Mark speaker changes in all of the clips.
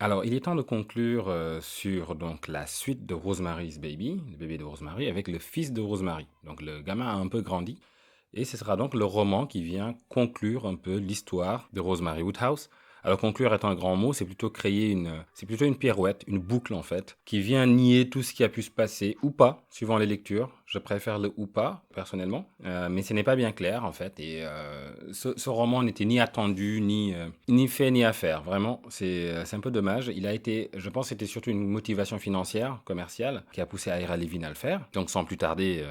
Speaker 1: Alors, il est temps de conclure sur donc la suite de Rosemary's Baby, le bébé de Rosemary, avec le fils de Rosemary. Donc, le gamin a un peu grandi, et ce sera donc le roman qui vient conclure un peu l'histoire de Rosemary Woodhouse. Alors, conclure est un grand mot, c'est plutôt une pirouette, une boucle en fait, qui vient nier tout ce qui a pu se passer ou pas, suivant les lectures. Je préfère le ou pas, personnellement, mais ce n'est pas bien clair en fait. Et ce roman n'était ni attendu, ni fait, ni à faire. Vraiment, c'est un peu dommage. Je pense que c'était surtout une motivation financière, commerciale, qui a poussé Ira Levin à le faire. Donc sans plus tarder,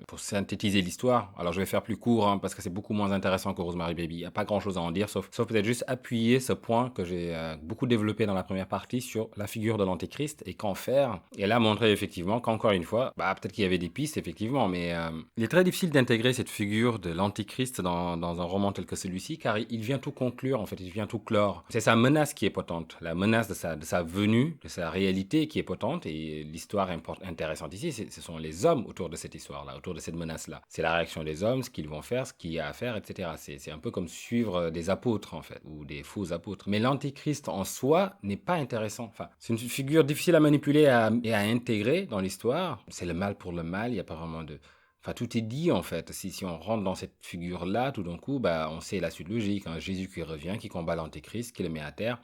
Speaker 1: pour synthétiser l'histoire, alors je vais faire plus court hein, parce que c'est beaucoup moins intéressant que Rosemary Baby. Il n'y a pas grand chose à en dire, sauf peut-être juste appuyer ce point que j'ai beaucoup développé dans la première partie sur la figure de l'Antéchrist et qu'en faire. Et là, montrer effectivement qu'encore une fois, peut-être qu'il y avait des pistes, effectivement, mais il est très difficile d'intégrer cette figure de l'Antéchrist dans un roman tel que celui-ci, car il vient tout conclure, en fait, il vient tout clore. C'est sa menace qui est potente, la menace de sa venue, de sa réalité qui est potente, et l'histoire intéressante ici, ce sont les hommes autour de cette histoire-là, autour de cette menace-là. C'est la réaction des hommes, ce qu'ils vont faire, ce qu'il y a à faire, etc. C'est un peu comme suivre des apôtres, en fait, ou des faux apôtres. Mais l'Antéchrist en soi n'est pas intéressant. Enfin, c'est une figure difficile à manipuler et à intégrer dans l'histoire. C'est le mal pour le mal, il n'y a pas vraiment de... Enfin, tout est dit en fait. Si on rentre dans cette figure-là, tout d'un coup, on sait la suite logique. Hein. Jésus qui revient, qui combat l'Antéchrist, qui le met à terre.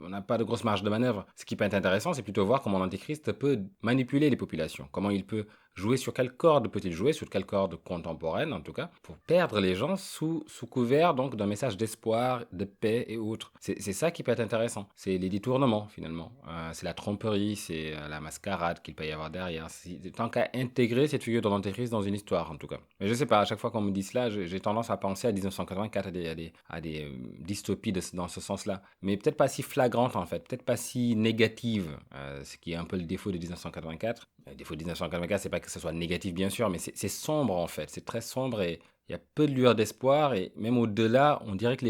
Speaker 1: On n'a pas de grosse marge de manœuvre. Ce qui peut être intéressant, c'est plutôt voir comment l'Antéchrist peut manipuler les populations, comment il peut jouer sur quelle corde peut-il jouer, sur quelle corde contemporaine en tout cas, pour perdre les gens sous couvert donc d'un message d'espoir, de paix et autres. C'est ça qui peut être intéressant. C'est les détournements finalement. C'est la tromperie, c'est la mascarade qu'il peut y avoir derrière. Tant qu'à intégrer cette figure de l'Antéchrist dans une histoire en tout cas. Mais je sais pas, à chaque fois qu'on me dit cela, j'ai tendance à penser à 1984, à des dystopies dans ce sens-là. Mais peut-être pas si flagrante en fait, peut-être pas si négative, ce qui est un peu le défaut de 1984. Le défaut de 1984, c'est pas que ce soit négatif bien sûr, mais c'est sombre en fait, c'est très sombre et il y a peu de lueur d'espoir et même au-delà, on dirait que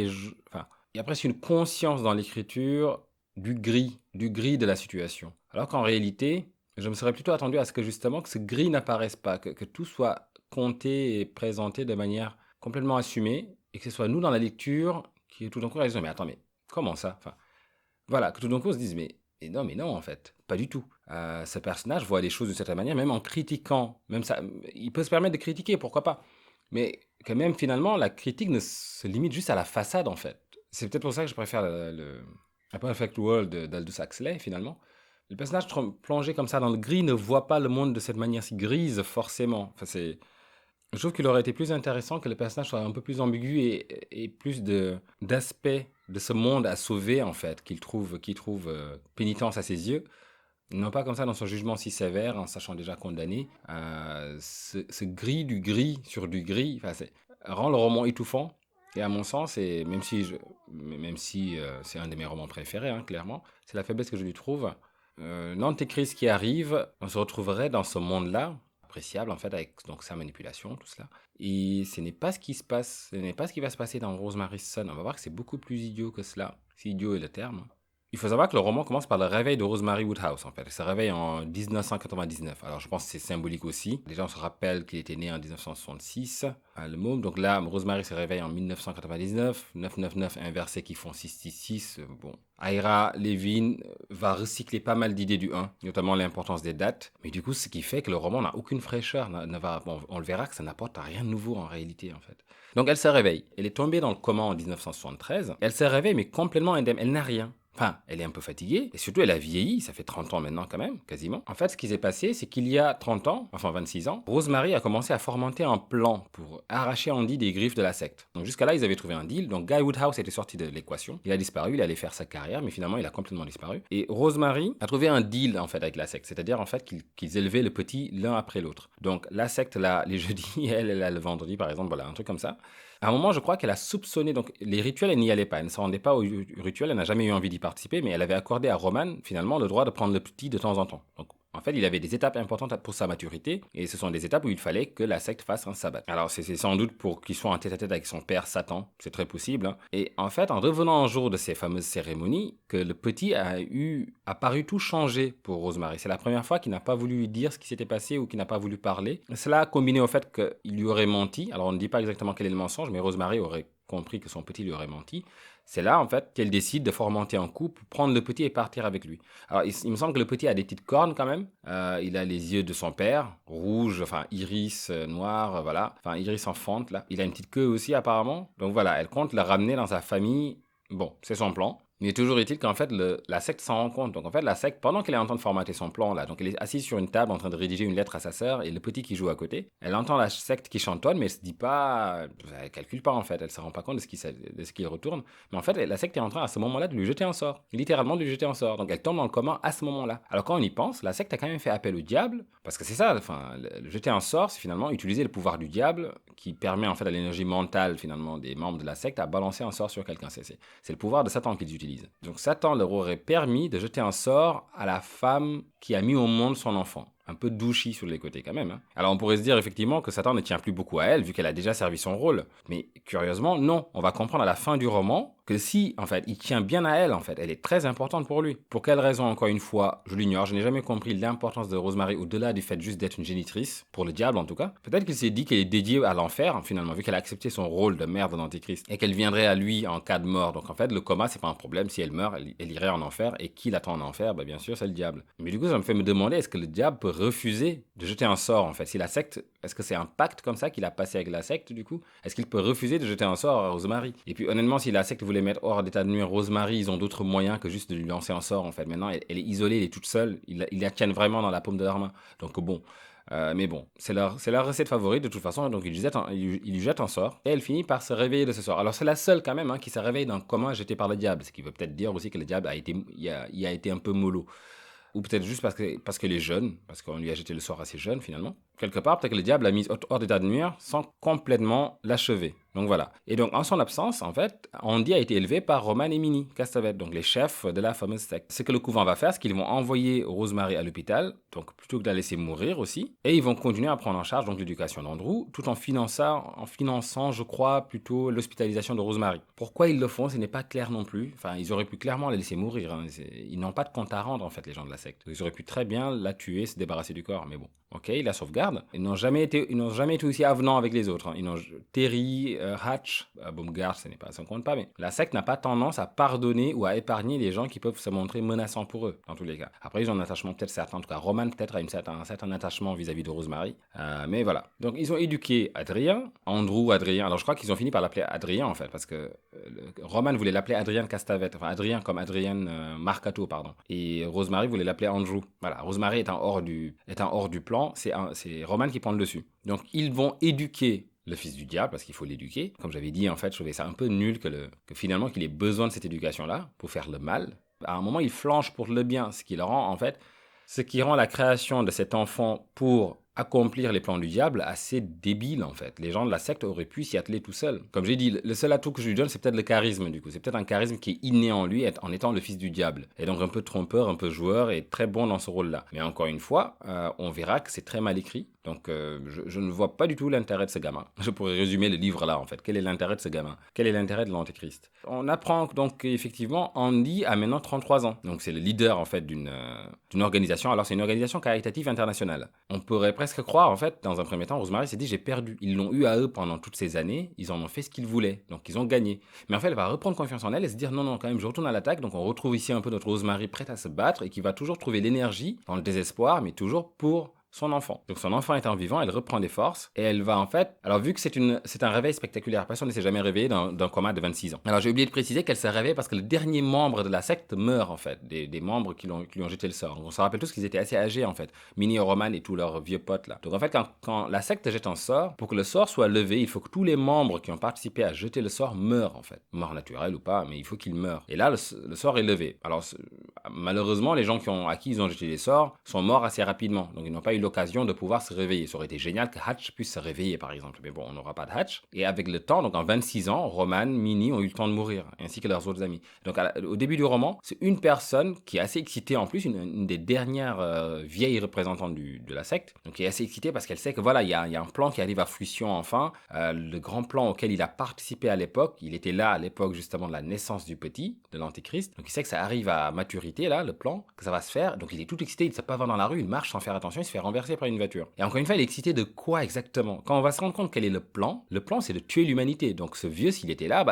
Speaker 1: enfin, il y a presque une conscience dans l'écriture du gris de la situation. Alors qu'en réalité, je me serais plutôt attendu à ce que justement que ce gris n'apparaisse pas, que tout soit compté et présenté de manière complètement assumée et que ce soit nous dans la lecture qui tout d'un coup réalisons mais attends mais comment ça enfin, voilà, que tout d'un coup on se dise mais non en fait, pas du tout. Ce personnage voit les choses de cette manière, même en critiquant, même ça, il peut se permettre de critiquer, pourquoi pas. Mais que même finalement, la critique ne se limite juste à la façade en fait. C'est peut-être pour ça que je préfère A Perfect World d'Aldous Huxley finalement. Le personnage plongé comme ça dans le gris ne voit pas le monde de cette manière si grise forcément. Enfin, je trouve qu'il aurait été plus intéressant que le personnage soit un peu plus ambigu et plus d'aspects de ce monde à sauver, en fait, qu'il trouve pénitence à ses yeux. Non pas comme ça dans son jugement si sévère, en sachant déjà condamné. Ce gris du gris sur du gris, enfin, rend le roman étouffant. Et à mon sens, même si c'est un de mes romans préférés, hein, clairement, c'est la faiblesse que je lui trouve. L'antéchrist qui arrive, on se retrouverait dans ce monde-là, appréciable en fait, avec donc sa manipulation, tout cela. Et ce n'est pas ce qui se passe, ce n'est pas ce qui va se passer dans Rosemary's Son. On va voir que c'est beaucoup plus idiot que cela. Si idiot est le terme. Il faut savoir que le roman commence par le réveil de Rosemary Woodhouse, en fait. Elle se réveille en 1999. Alors, je pense que c'est symbolique aussi. Déjà, on se rappelle qu'il était né en 1966, le môme. Donc là, Rosemary se réveille en 1999. 999 inversés qui font 666. Bon. Ira Levin va recycler pas mal d'idées du 1, notamment l'importance des dates. Mais du coup, ce qui fait que le roman n'a aucune fraîcheur. On le verra que ça n'apporte rien de nouveau en réalité, en fait. Donc, elle se réveille. Elle est tombée dans le coma en 1973. Elle se réveille, mais complètement indemne. Elle n'a rien. Enfin, elle est un peu fatiguée, et surtout elle a vieilli, ça fait 30 ans maintenant quand même, quasiment. En fait, ce qui s'est passé, c'est qu'il y a 30 ans, enfin 26 ans, Rosemary a commencé à fomenter un plan pour arracher Andy des griffes de la secte. Donc jusqu'à là, ils avaient trouvé un deal, donc Guy Woodhouse était sorti de l'équation, il a disparu, il allait faire sa carrière, mais finalement il a complètement disparu. Et Rosemary a trouvé un deal en fait avec la secte, c'est-à-dire en fait qu'ils élevaient le petit l'un après l'autre. Donc la secte là, les jeudis, elle a le vendredi par exemple, voilà, un truc comme ça. À un moment, je crois qu'elle a soupçonné, donc les rituels, elle n'y allait pas, elle ne se rendait pas aux rituels, elle n'a jamais eu envie d'y participer, mais elle avait accordé à Roman, finalement, le droit de prendre le petit de temps en temps. Donc, en fait, il avait des étapes importantes pour sa maturité, et ce sont des étapes où il fallait que la secte fasse un sabbat. Alors, c'est sans doute pour qu'il soit en tête-à-tête avec son père Satan, c'est très possible. Hein. Et en fait, en revenant un jour de ces fameuses cérémonies, que le petit a paru tout changé pour Rosemary. C'est la première fois qu'il n'a pas voulu lui dire ce qui s'était passé ou qu'il n'a pas voulu parler. Cela combiné au fait qu'il lui aurait menti, alors on ne dit pas exactement quel est le mensonge, mais Rosemary aurait compris que son petit lui aurait menti, c'est là, en fait, qu'elle décide de fomenter un couple, prendre le petit et partir avec lui. Alors, il me semble que le petit a des petites cornes quand même. Il a les yeux de son père, rouge, enfin, iris noir, voilà. Enfin, iris en fente, là. Il a une petite queue aussi, apparemment. Donc voilà, elle compte le ramener dans sa famille. Bon, c'est son plan. Mais toujours est-il qu'en fait, la secte s'en rend compte. Donc en fait, la secte, pendant qu'elle est en train de formater son plan, là, donc elle est assise sur une table en train de rédiger une lettre à sa sœur et le petit qui joue à côté, elle entend la secte qui chantonne, mais elle se dit pas, elle calcule pas en fait, elle se rend pas compte de ce qui retourne. Mais en fait, la secte est en train à ce moment-là de lui jeter un sort, littéralement de lui jeter un sort. Donc elle tombe dans le coma à ce moment-là. Alors quand on y pense, la secte a quand même fait appel au diable, parce que c'est ça, enfin, le jeter un sort, c'est finalement utiliser le pouvoir du diable qui permet en fait à l'énergie mentale finalement des membres de la secte à balancer un sort sur quelqu'un. C'est le pouvoir de Satan qu'ils utilisent. Donc Satan leur aurait permis de jeter un sort à la femme qui a mis au monde son enfant. Un peu douchy sur les côtés quand même. Hein. Alors on pourrait se dire effectivement que Satan ne tient plus beaucoup à elle, vu qu'elle a déjà servi son rôle. Mais curieusement, non. On va comprendre à la fin du roman que si, en fait, il tient bien à elle, en fait. Elle est très importante pour lui. Pour quelle raison, encore une fois, je l'ignore. Je n'ai jamais compris l'importance de Rosemary au-delà du fait juste d'être une génitrice, pour le diable en tout cas. Peut-être qu'il s'est dit qu'elle est dédiée à l'enfer, finalement, vu qu'elle a accepté son rôle de mère de l'Antéchrist, et qu'elle viendrait à lui en cas de mort. Donc en fait, le coma, c'est pas un problème. Si elle meurt, elle irait en enfer. Et qui l'attend en enfer? Bah, bien sûr, c'est le diable. Mais du coup, ça me fait me demander, est-ce que le diable peut refuser de jeter un sort, en fait? Si la secte, est-ce que c'est un pacte comme ça qu'il a passé avec la secte, du coup? Est-ce qu'il peut refuser de jeter un sort à Rosemary? Et puis, honnêtement, si la secte voulait mettre hors d'état de nuire Rosemary, ils ont d'autres moyens que juste de lui lancer un sort, en fait. Maintenant, elle est isolée, elle est toute seule. Ils la tiennent vraiment dans la paume de leur main. Donc, bon. Mais bon, c'est leur recette favorite de toute façon, donc ils lui jettent un sort, et elle finit par se réveiller de ce sort. Alors c'est la seule quand même qui se réveille d'un coma jeté par le diable, ce qui veut peut-être dire aussi que le diable il a été un peu mollo. Ou peut-être juste parce qu'elle est jeune, parce qu'on lui a jeté le sort assez jeune finalement. Quelque part, peut-être que le diable l'a mise hors d'état de nuire sans complètement l'achever. Donc voilà. Et donc en son absence, en fait, Andy a été élevé par Roman et Minnie Castavet, donc les chefs de la fameuse secte. Ce que le couvent va faire, c'est qu'ils vont envoyer Rosemary à l'hôpital, donc plutôt que de la laisser mourir aussi, et ils vont continuer à prendre en charge donc l'éducation d'Andrew, tout en finançant, je crois, plutôt l'hospitalisation de Rosemary. Pourquoi ils le font, ce n'est pas clair non plus. Enfin, ils auraient pu clairement la laisser mourir. Hein. Ils n'ont pas de compte à rendre en fait, les gens de la secte. Ils auraient pu très bien la tuer, se débarrasser du corps, mais bon. Ok, ils la sauvegardent. Ils n'ont jamais été aussi avenants avec les autres. Hein. Terry, Hatch, Baumgart, ça ne compte pas, mais la secte n'a pas tendance à pardonner ou à épargner les gens qui peuvent se montrer menaçants pour eux, dans tous les cas. Après, ils ont un attachement peut-être certain, en tout cas, Roman peut-être a un certain attachement vis-à-vis de Rosemary, mais voilà. Donc, ils ont éduqué Adrien, Adrien. Alors, je crois qu'ils ont fini par l'appeler Adrien, en fait, parce que Roman voulait l'appeler Adrien Castavet, enfin, Adrien comme Adrien Marcato, pardon. Et Rosemary voulait l'appeler Andrew. Voilà, Rosemary étant hors du plan, c'est Roman qui prend le dessus. Donc, ils vont éduquer le fils du diable, parce qu'il faut l'éduquer. Comme j'avais dit, en fait, je trouvais ça un peu nul que finalement qu'il ait besoin de cette éducation-là pour faire le mal. À un moment, il flanche pour le bien, ce qui rend la création de cet enfant pour accomplir les plans du diable assez débile, en fait. Les gens de la secte auraient pu s'y atteler tout seuls. Comme j'ai dit, le seul atout que je lui donne, c'est peut-être le charisme, du coup. C'est peut-être un charisme qui est inné en lui en étant le fils du diable. Et donc un peu trompeur, un peu joueur, et très bon dans ce rôle-là. Mais encore une fois, on verra que c'est très mal écrit. Donc je ne vois pas du tout l'intérêt de ce gamin. Je pourrais résumer le livre là, en fait. Quel est l'intérêt de ce gamin? Quel est l'intérêt de l'Antéchrist? On apprend donc effectivement, Andy a maintenant 33 ans. Donc c'est le leader, en fait, d'une organisation. Alors c'est une organisation caritative internationale. On pourrait presque croire, en fait, dans un premier temps, Rosemary s'est dit, j'ai perdu. Ils l'ont eu à eux pendant toutes ces années, ils en ont fait ce qu'ils voulaient, donc ils ont gagné. Mais en fait, elle va reprendre confiance en elle et se dire, non, quand même, je retourne à l'attaque, donc on retrouve ici un peu notre Rosemary prête à se battre et qui va toujours trouver l'énergie, dans le désespoir, mais toujours pour son enfant. Donc son enfant étant vivant, elle reprend des forces et elle va en fait... Alors vu que c'est un réveil spectaculaire, personne ne s'est jamais réveillé d'un coma de 26 ans. Alors j'ai oublié de préciser qu'elle s'est réveillée parce que le dernier membre de la secte meurt en fait, des membres qui lui ont jeté le sort. Donc, on se rappelle tous qu'ils étaient assez âgés en fait, Minnie et Roman et tous leurs vieux potes là. Donc en fait quand la secte jette un sort, pour que le sort soit levé, il faut que tous les membres qui ont participé à jeter le sort meurent en fait. Mort naturelle ou pas, mais il faut qu'ils meurent. Et là le sort est levé. Alors malheureusement les gens à qui ils ont jeté les sorts sont morts assez rapidement. Donc ils n'ont pas eu l'occasion de pouvoir se réveiller. Ça aurait été génial que Hatch puisse se réveiller, par exemple. Mais bon, on n'aura pas de Hatch. Et avec le temps, donc en 26 ans, Roman, Minnie ont eu le temps de mourir, ainsi que leurs autres amis. Donc au début du roman, c'est une personne qui est assez excitée, en plus, une des dernières vieilles représentantes de la secte, donc qui est assez excitée parce qu'elle sait que voilà, il y a un plan qui arrive à fruition enfin. Le grand plan auquel il a participé à l'époque, il était là à l'époque justement de la naissance du petit, de l'Antéchrist. Donc il sait que ça arrive à maturité sécurité, là, le plan, que ça va se faire. Donc il est tout excité, il ne sait pas voir dans la rue, il marche sans faire attention, il se fait renverser par une voiture. Et encore une fois, il est excité de quoi exactement? Quand on va se rendre compte quel est le plan c'est de tuer l'humanité. Donc ce vieux, s'il était là,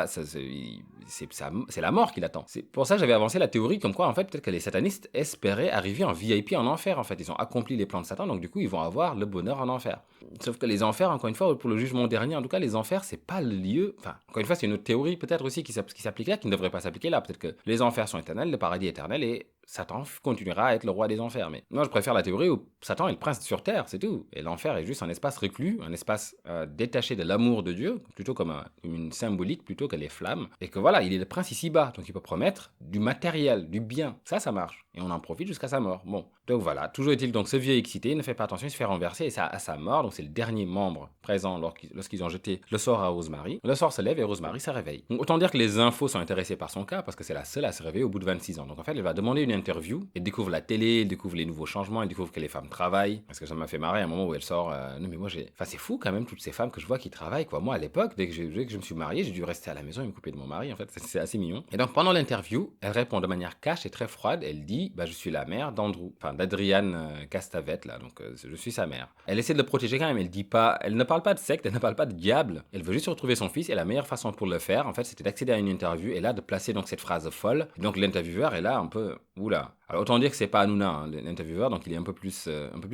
Speaker 1: c'est la mort qui l'attend. C'est pour ça que j'avais avancé la théorie comme quoi, en fait, peut-être que les satanistes espéraient arriver en VIP en enfer, en fait. Ils ont accompli les plans de Satan, donc du coup, ils vont avoir le bonheur en enfer. Sauf que les enfers, encore une fois, pour le jugement dernier, en tout cas, les enfers, c'est pas le lieu. Enfin, encore une fois, c'est une autre théorie peut-être aussi qui s'applique là, qui ne devrait pas s'appliquer là. Peut-être que les enfers sont éternels, le paradis est éternel et Satan continuera à être le roi des enfers. Mais moi, je préfère la théorie où Satan est le prince sur terre, c'est tout. Et l'enfer est juste un espace reclus, un espace détaché de l'amour de Dieu, plutôt comme une symbolique, plutôt que les flammes. Et que voilà, il est le prince ici-bas, donc il peut promettre du matériel, du bien. Ça marche. Et on en profite jusqu'à sa mort. Bon, donc voilà, toujours est-il donc ce vieux excité, il ne fait pas attention, il se fait renverser et ça à sa mort, donc c'est le dernier membre présent lorsqu'ils ont jeté le sort à Rosemary. Le sort se lève et Rosemary se réveille. Donc, autant dire que les infos sont intéressées par son cas parce que c'est la seule à se réveiller au bout de 26 ans. Donc en fait, elle va demander une interview, elle découvre la télé, elle découvre les nouveaux changements, elle découvre que les femmes travaillent. Parce que ça m'a fait marrer à un moment où elle sort, non mais moi enfin c'est fou quand même toutes ces femmes que je vois qui travaillent quoi. Moi à l'époque, dès que je me suis marié, j'ai dû rester à la maison et me couper de mon mari en fait, c'est assez mignon. Et donc pendant l'interview, elle répond de manière cash et très froide, elle dit je suis la mère d'Adrian Castavet là, donc je suis sa mère. Elle essaie de le protéger quand même, elle ne parle pas de secte, elle ne parle pas de diable, elle veut juste retrouver son fils et la meilleure façon pour le faire en fait c'était d'accéder à une interview et là de placer donc cette phrase folle. Donc l'intervieweur est là un peu, oula. Alors autant dire que c'est pas Hanouna, hein, l'intervieweur, donc il est un peu plus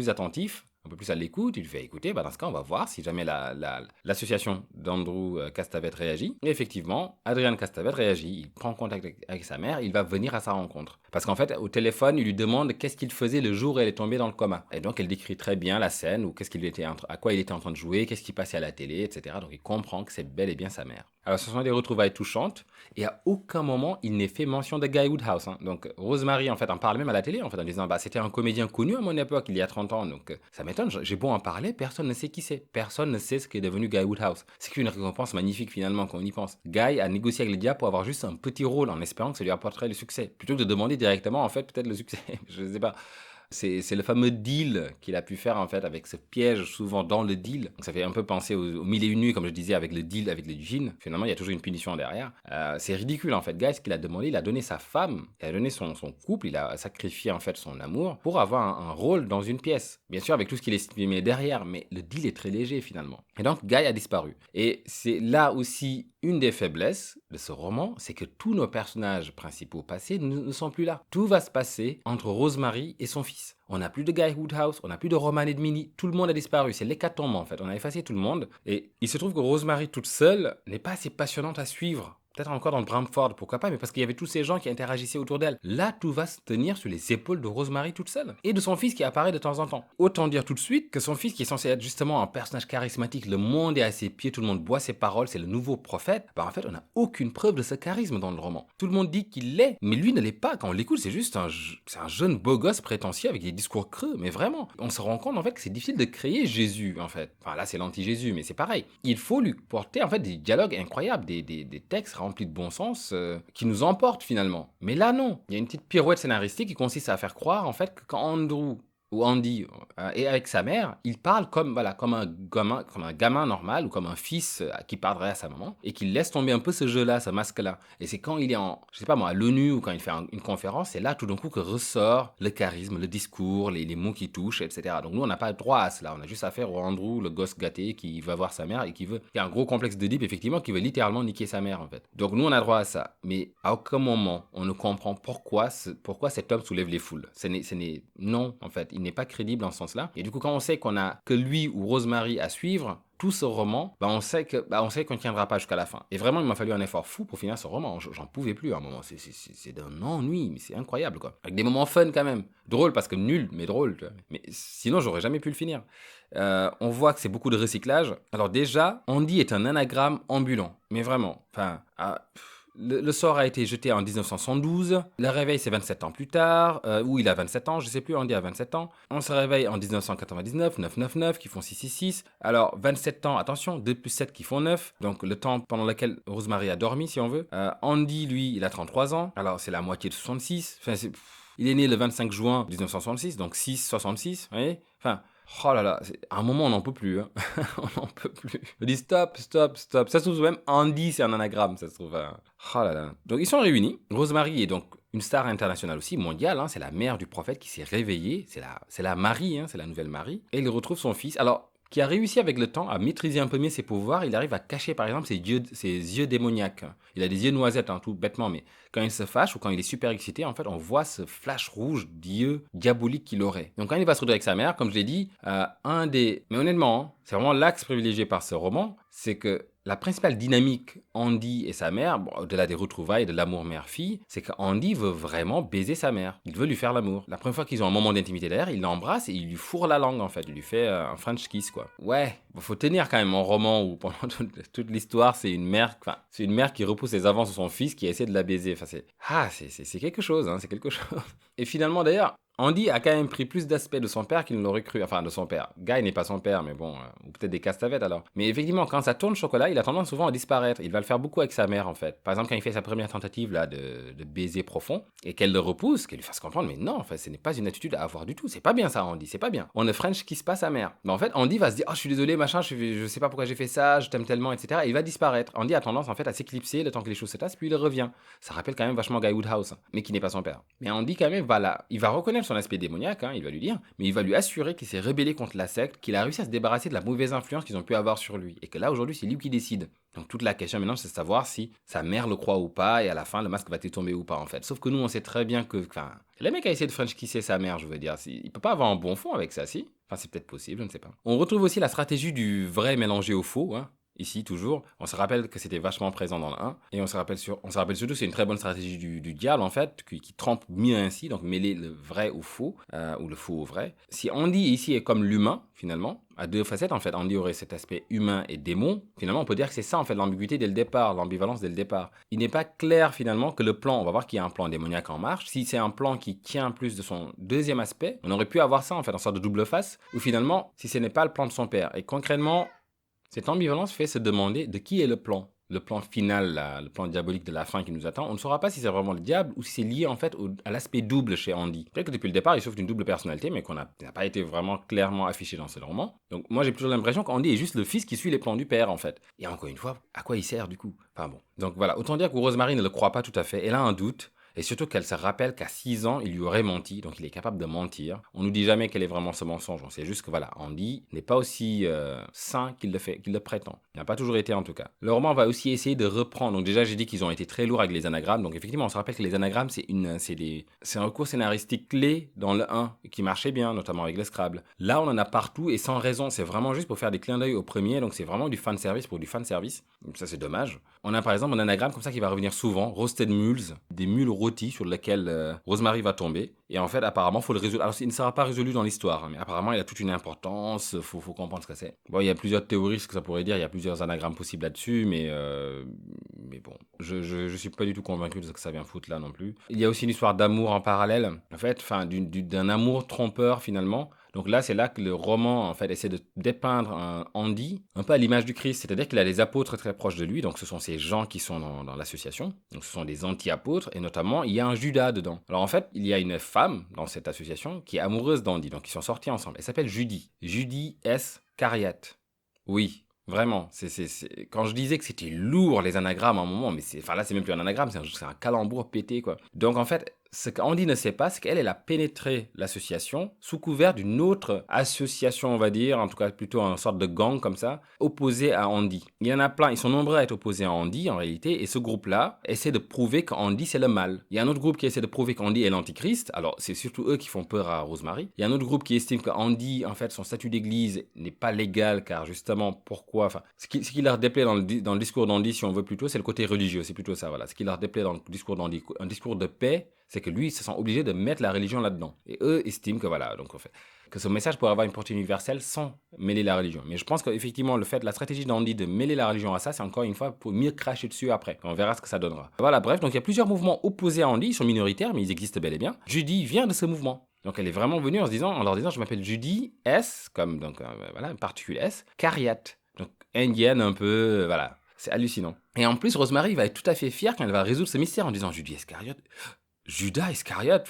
Speaker 1: attentif, un peu plus à l'écoute, il lui fait écouter, dans ce cas on va voir si jamais l'association d'Andrew Castavet réagit. Et effectivement, Adrian Castavet réagit, il prend contact avec sa mère, il va venir à sa rencontre. Parce qu'en fait, au téléphone, il lui demande qu'est-ce qu'il faisait le jour où elle est tombée dans le coma. Et donc elle décrit très bien la scène, ou à quoi il était en train de jouer, qu'est-ce qui passait à la télé, etc. Donc il comprend que c'est bel et bien sa mère. Alors ce sont des retrouvailles touchantes, et à aucun moment il n'est fait mention de Guy Woodhouse. Hein. Donc Rosemary en fait en parle même à la télé en fait en disant c'était un comédien connu à mon époque il y a 30 ans, donc ça m'étonne, j'ai beau en parler, personne ne sait qui c'est, personne ne sait ce qu'est devenu Guy Woodhouse. C'est qu'une récompense magnifique finalement quand on y pense. Guy a négocié avec le diable pour avoir juste un petit rôle en espérant que ça lui apporterait le succès, plutôt que de demander directement en fait peut-être le succès, je sais pas. C'est le fameux deal qu'il a pu faire en fait avec ce piège souvent dans le deal. Donc, ça fait un peu penser aux mille et une nuits comme je disais avec le deal avec les djinns. Finalement il y a toujours une punition derrière. C'est ridicule en fait. Guy ce qu'il a demandé, il a donné sa femme, il a donné son couple, il a sacrifié en fait son amour pour avoir un rôle dans une pièce. Bien sûr avec tout ce qu'il estimait derrière, mais le deal est très léger finalement. Et donc Guy a disparu. Et c'est là aussi une des faiblesses de ce roman, c'est que tous nos personnages principaux passés ne sont plus là. Tout va se passer entre Rosemary et son fils. On n'a plus de Guy Woodhouse, on n'a plus de Roman Edmini, tout le monde a disparu, c'est l'hécatombe en fait, on a effacé tout le monde. Et il se trouve que Rosemary toute seule n'est pas assez passionnante à suivre. Peut-être encore dans le Bramford, pourquoi pas, mais parce qu'il y avait tous ces gens qui interagissaient autour d'elle. Là, tout va se tenir sur les épaules de Rosemary toute seule. Et de son fils qui apparaît de temps en temps. Autant dire tout de suite que son fils qui est censé être justement un personnage charismatique, le monde est à ses pieds, tout le monde boit ses paroles, c'est le nouveau prophète. En fait, on n'a aucune preuve de ce charisme dans le roman. Tout le monde dit qu'il l'est, mais lui ne l'est pas. Quand on l'écoute, c'est juste un jeune beau gosse prétentieux avec des discours creux, mais vraiment. On se rend compte en fait que c'est difficile de créer Jésus en fait. Enfin là, c'est l'anti-Jésus, mais c'est pareil. Il faut lui porter en fait des dialogues incroyables, des textes rempli de bon sens qui nous emporte finalement. Mais là non, il y a une petite pirouette scénaristique qui consiste à faire croire en fait que quand Andrew ou Andy est avec sa mère, il parle comme un gamin normal ou comme un fils qui parlerait à sa maman et qu'il laisse tomber un peu ce jeu-là, ce masque-là. Et c'est quand il est je sais pas moi, à l'ONU ou quand il fait une conférence, c'est là tout d'un coup que ressort le charisme, le discours, les mots qui touchent, etc. Donc nous on n'a pas droit à cela, on a juste affaire au Andrew, le gosse gâté qui va voir sa mère et qui a un gros complexe d'Oedipe effectivement, qui veut littéralement niquer sa mère en fait. Donc nous on a droit à ça, mais à aucun moment on ne comprend pourquoi cet homme soulève les foules. Non en fait, il n'est pas crédible en ce sens-là. Et du coup, quand on sait qu'on a que lui ou Rosemary à suivre, tout ce roman, on sait qu'on ne tiendra pas jusqu'à la fin. Et vraiment, il m'a fallu un effort fou pour finir ce roman. J'en pouvais plus à un moment. C'est d'un ennui, mais c'est incroyable, quoi. Avec des moments fun quand même. Drôle, parce que nul, mais drôle. Tu vois. Mais sinon, j'aurais jamais pu le finir. On voit que c'est beaucoup de recyclage. Alors déjà, Andy est un anagramme ambulant. Mais vraiment, le sort a été jeté en 1972, le réveil c'est 27 ans plus tard, ou il a 27 ans, je sais plus, Andy a 27 ans. On se réveille en 1999, 999 qui font 666. Alors 27 ans, attention, 2 plus 7 qui font 9, donc le temps pendant lequel Rosemary a dormi si on veut. Andy lui, il a 33 ans, alors c'est la moitié de 66, il est né le 25 juin 1966, donc 666, vous voyez. Oh là là, à un moment on n'en peut plus, hein. On n'en peut plus. On dit stop. Ça se trouve même Andy c'est un anagramme, ça se trouve. Oh là là. Donc ils sont réunis. Rosemary est donc une star internationale aussi, mondiale, hein, c'est la mère du prophète qui s'est réveillée, c'est la Marie, hein, c'est la nouvelle Marie, et il retrouve son fils. Alors, qui a réussi avec le temps à maîtriser un peu mieux ses pouvoirs, il arrive à cacher par exemple ses yeux démoniaques. Il a des yeux noisettes, hein, tout bêtement, mais quand il se fâche ou quand il est super excité, en fait, on voit ce flash rouge d'yeux diaboliques qu'il aurait. Donc quand il va se retrouver avec sa mère, comme je l'ai dit, Mais honnêtement, hein, c'est vraiment l'axe privilégié par ce roman, c'est que la principale dynamique Andy et sa mère, bon, au-delà des retrouvailles et de l'amour mère-fille, c'est qu'Andy veut vraiment baiser sa mère. Il veut lui faire l'amour. La première fois qu'ils ont un moment d'intimité d'ailleurs, il l'embrasse et il lui fourre la langue en fait. Il lui fait un French kiss quoi. Ouais, faut tenir quand même un roman où pendant toute l'histoire c'est une mère qui repousse les avances de son fils qui essaie de la baiser. Enfin c'est quelque chose, hein, c'est quelque chose. Et finalement d'ailleurs, Andy a quand même pris plus d'aspects de son père qu'il ne l'aurait cru. Enfin, de son père. Guy n'est pas son père, mais bon, ou peut-être des castavettes alors. Mais effectivement, quand ça tourne chocolat, il a tendance souvent à disparaître. Il va le faire beaucoup avec sa mère, en fait. Par exemple, quand il fait sa première tentative là de baiser profond, et qu'elle le repousse, qu'elle lui fasse comprendre, mais non, en fait, ce n'est pas une attitude à avoir du tout. C'est pas bien ça, Andy, c'est pas bien. On ne French kiss pas sa mère. Mais en fait, Andy va se dire, oh, je suis désolé, machin, je sais pas pourquoi j'ai fait ça, je t'aime tellement, etc. Et il va disparaître. Andy a tendance, en fait, à s'éclipser le temps que les choses se tassent, puis il revient. Ça rappelle quand même vachement Guy Woodhouse, hein, mais qui n'est pas son père. Mais Andy, quand même, il va reconnaître son aspect démoniaque, hein, il va lui dire, mais il va lui assurer qu'il s'est rébellé contre la secte, qu'il a réussi à se débarrasser de la mauvaise influence qu'ils ont pu avoir sur lui, et que là aujourd'hui c'est lui qui décide. Donc toute la question maintenant c'est de savoir si sa mère le croit ou pas, et à la fin le masque va-t-il tomber ou pas en fait. Sauf que nous on sait très bien que, le mec a essayé de French kisser sa mère, je veux dire, il peut pas avoir un bon fond avec ça, si. Enfin c'est peut-être possible, je ne sais pas. On retrouve aussi la stratégie du vrai mélangé au faux, hein. Ici, toujours, on se rappelle que c'était vachement présent dans le 1, et on se rappelle surtout que c'est une très bonne stratégie du diable, en fait, qui trempe mieux ainsi, donc mêler le vrai au faux, ou le faux au vrai. Si Andy ici est comme l'humain, finalement, à deux facettes, en fait, Andy aurait cet aspect humain et démon, finalement, on peut dire que c'est ça, en fait, l'ambiguïté dès le départ, l'ambivalence dès le départ. Il n'est pas clair, finalement, que le plan, on va voir qu'il y a un plan démoniaque en marche, si c'est un plan qui tient plus de son deuxième aspect, on aurait pu avoir ça, en fait, en sorte de double face, ou finalement, si ce n'est pas le plan de son père, et concrètement, cette ambivalence fait se demander de qui est le plan final, là, le plan diabolique de la fin qui nous attend. On ne saura pas si c'est vraiment le diable ou si c'est lié en fait à l'aspect double chez Andy. Peut-être que depuis le départ, il souffre d'une double personnalité, mais qu'on n'a pas été vraiment clairement affiché dans ce roman. Donc moi, j'ai toujours l'impression qu'Andy est juste le fils qui suit les plans du père en fait. Et encore une fois, à quoi il sert du coup? Enfin bon. Donc voilà, autant dire que Rosemary ne le croit pas tout à fait. Elle a un doute. Et surtout qu'elle se rappelle qu'à 6 ans, il lui aurait menti, donc il est capable de mentir. On nous dit jamais quel est vraiment ce mensonge, on sait juste que voilà, Andy n'est pas aussi sain qu'il le prétend. Il n'a pas toujours été en tout cas. Le roman va aussi essayer de reprendre, donc déjà j'ai dit qu'ils ont été très lourds avec les anagrammes, donc effectivement on se rappelle que les anagrammes c'est un recours scénaristique clé dans le 1, qui marchait bien, notamment avec le Scrabble. Là on en a partout et sans raison, c'est vraiment juste pour faire des clins d'œil au premier, donc c'est vraiment du fanservice pour du fanservice. Ça c'est dommage. On a par exemple un anagramme comme ça qui va revenir souvent, Roasted Mules, des mules rôti sur lequel Rosemary va tomber. Et en fait, apparemment, il faut le résoudre. Alors, il ne sera pas résolu dans l'histoire, hein, mais apparemment, il a toute une importance. Faut comprendre ce que c'est. Bon, il y a plusieurs théories, ce que ça pourrait dire. Il y a plusieurs anagrammes possibles là-dessus, mais bon, je suis pas du tout convaincu de ce que ça vient foutre là non plus. Il y a aussi une histoire d'amour en parallèle. En fait, d'un amour trompeur finalement. Donc là, c'est là que le roman, en fait, essaie de dépeindre un Andy, un peu à l'image du Christ, c'est-à-dire qu'il a des apôtres très proches de lui, donc ce sont ces gens qui sont dans l'association, donc ce sont des anti-apôtres, et notamment, il y a un Judas dedans. Alors en fait, il y a une femme dans cette association qui est amoureuse d'Andy, donc ils sont sortis ensemble. Elle s'appelle Judy S. Cariat. Oui, vraiment. Quand je disais que c'était lourd, les anagrammes, à un moment, mais là, c'est même plus un anagramme, c'est un calembour pété, quoi. Donc en fait, ce qu'Andy ne sait pas, c'est qu'elle a pénétré l'association sous couvert d'une autre association, on va dire, en tout cas plutôt une sorte de gang comme ça, opposé à Andy. Il y en a plein, ils sont nombreux à être opposés à Andy en réalité, et ce groupe-là essaie de prouver qu'Andy c'est le mal. Il y a un autre groupe qui essaie de prouver qu'Andy est l'antichrist, alors c'est surtout eux qui font peur à Rosemary. Il y a un autre groupe qui estime qu'Andy, en fait, son statut d'église n'est pas légal, car justement, pourquoi, ce qui leur déplaît dans le discours d'Andy, si on veut plutôt, c'est le côté religieux, c'est plutôt ça, voilà. Ce qui leur déplaît dans le discours d'Andy, un discours de paix, c'est que lui, il se sent obligé de mettre la religion là-dedans. Et eux estiment que voilà, donc en fait, que ce message pourrait avoir une portée universelle sans mêler la religion. Mais je pense qu'effectivement, la stratégie d'Andy de mêler la religion à ça, c'est encore une fois pour mieux cracher dessus après. On verra ce que ça donnera. Voilà, bref, donc il y a plusieurs mouvements opposés à Andy, ils sont minoritaires, mais ils existent bel et bien. Judy vient de ce mouvement. Donc elle est vraiment venue en leur disant, je m'appelle Judy S, comme donc voilà, une particule S, Cariat. Donc indienne un peu, voilà. C'est hallucinant. Et en plus, Rosemary va être tout à fait fière quand elle va résoudre ce mystère en disant Judy Iscariote. Judas Iscariote,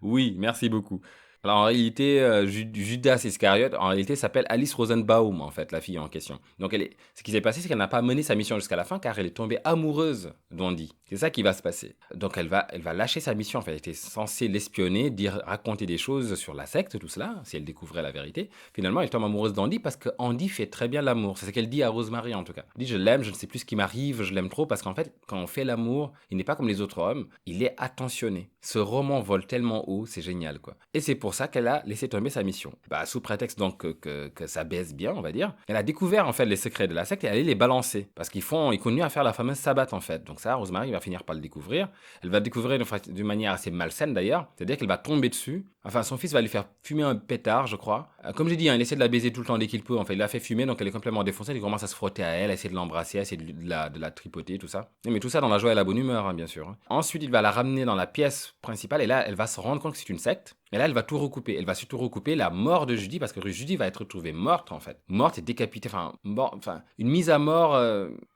Speaker 1: oui, merci beaucoup. Alors en réalité, Judas Iscariote, en réalité, s'appelle Alice Rosenbaum, en fait, la fille en question. Donc ce qui s'est passé, c'est qu'elle n'a pas mené sa mission jusqu'à la fin, car elle est tombée amoureuse d'Andy. C'est ça qui va se passer. Donc elle va lâcher sa mission. En fait, elle était censée l'espionner, dire, raconter des choses sur la secte, tout cela, si elle découvrait la vérité. Finalement, elle tombe amoureuse d'Andy parce que Andy fait très bien l'amour. C'est ce qu'elle dit à Rosemary en tout cas. Elle dit, je l'aime, je ne sais plus ce qui m'arrive, je l'aime trop parce qu'en fait, quand on fait l'amour, il n'est pas comme les autres hommes, il est attentionné. Ce roman vole tellement haut, c'est génial quoi. Et c'est pour ça qu'elle a laissé tomber sa mission. Sous prétexte donc que ça baisse bien, on va dire, elle a découvert en fait les secrets de la secte et elle allait les balancer parce ils continuent à faire la fameuse sabbat en fait. Donc ça, Rosemary va finir par le découvrir. Elle va découvrir d'une manière assez malsaine d'ailleurs, c'est-à-dire qu'elle va tomber dessus. Enfin, son fils va lui faire fumer un pétard, je crois. Comme j'ai dit, il essaie de la baiser tout le temps dès qu'il peut. En fait, il la fait fumer, donc elle est complètement défoncée. Il commence à se frotter à elle, à essayer de l'embrasser, à essayer de la tripoter, tout ça. Mais tout ça dans la joie et la bonne humeur, bien sûr. Ensuite, il va la ramener dans la pièce principale et là, elle va se rendre compte que c'est une secte. Et là, elle va tout recouper. Elle va surtout recouper la mort de Judy parce que Judy va être retrouvée morte, en fait. Morte et décapitée. Enfin, une mise à mort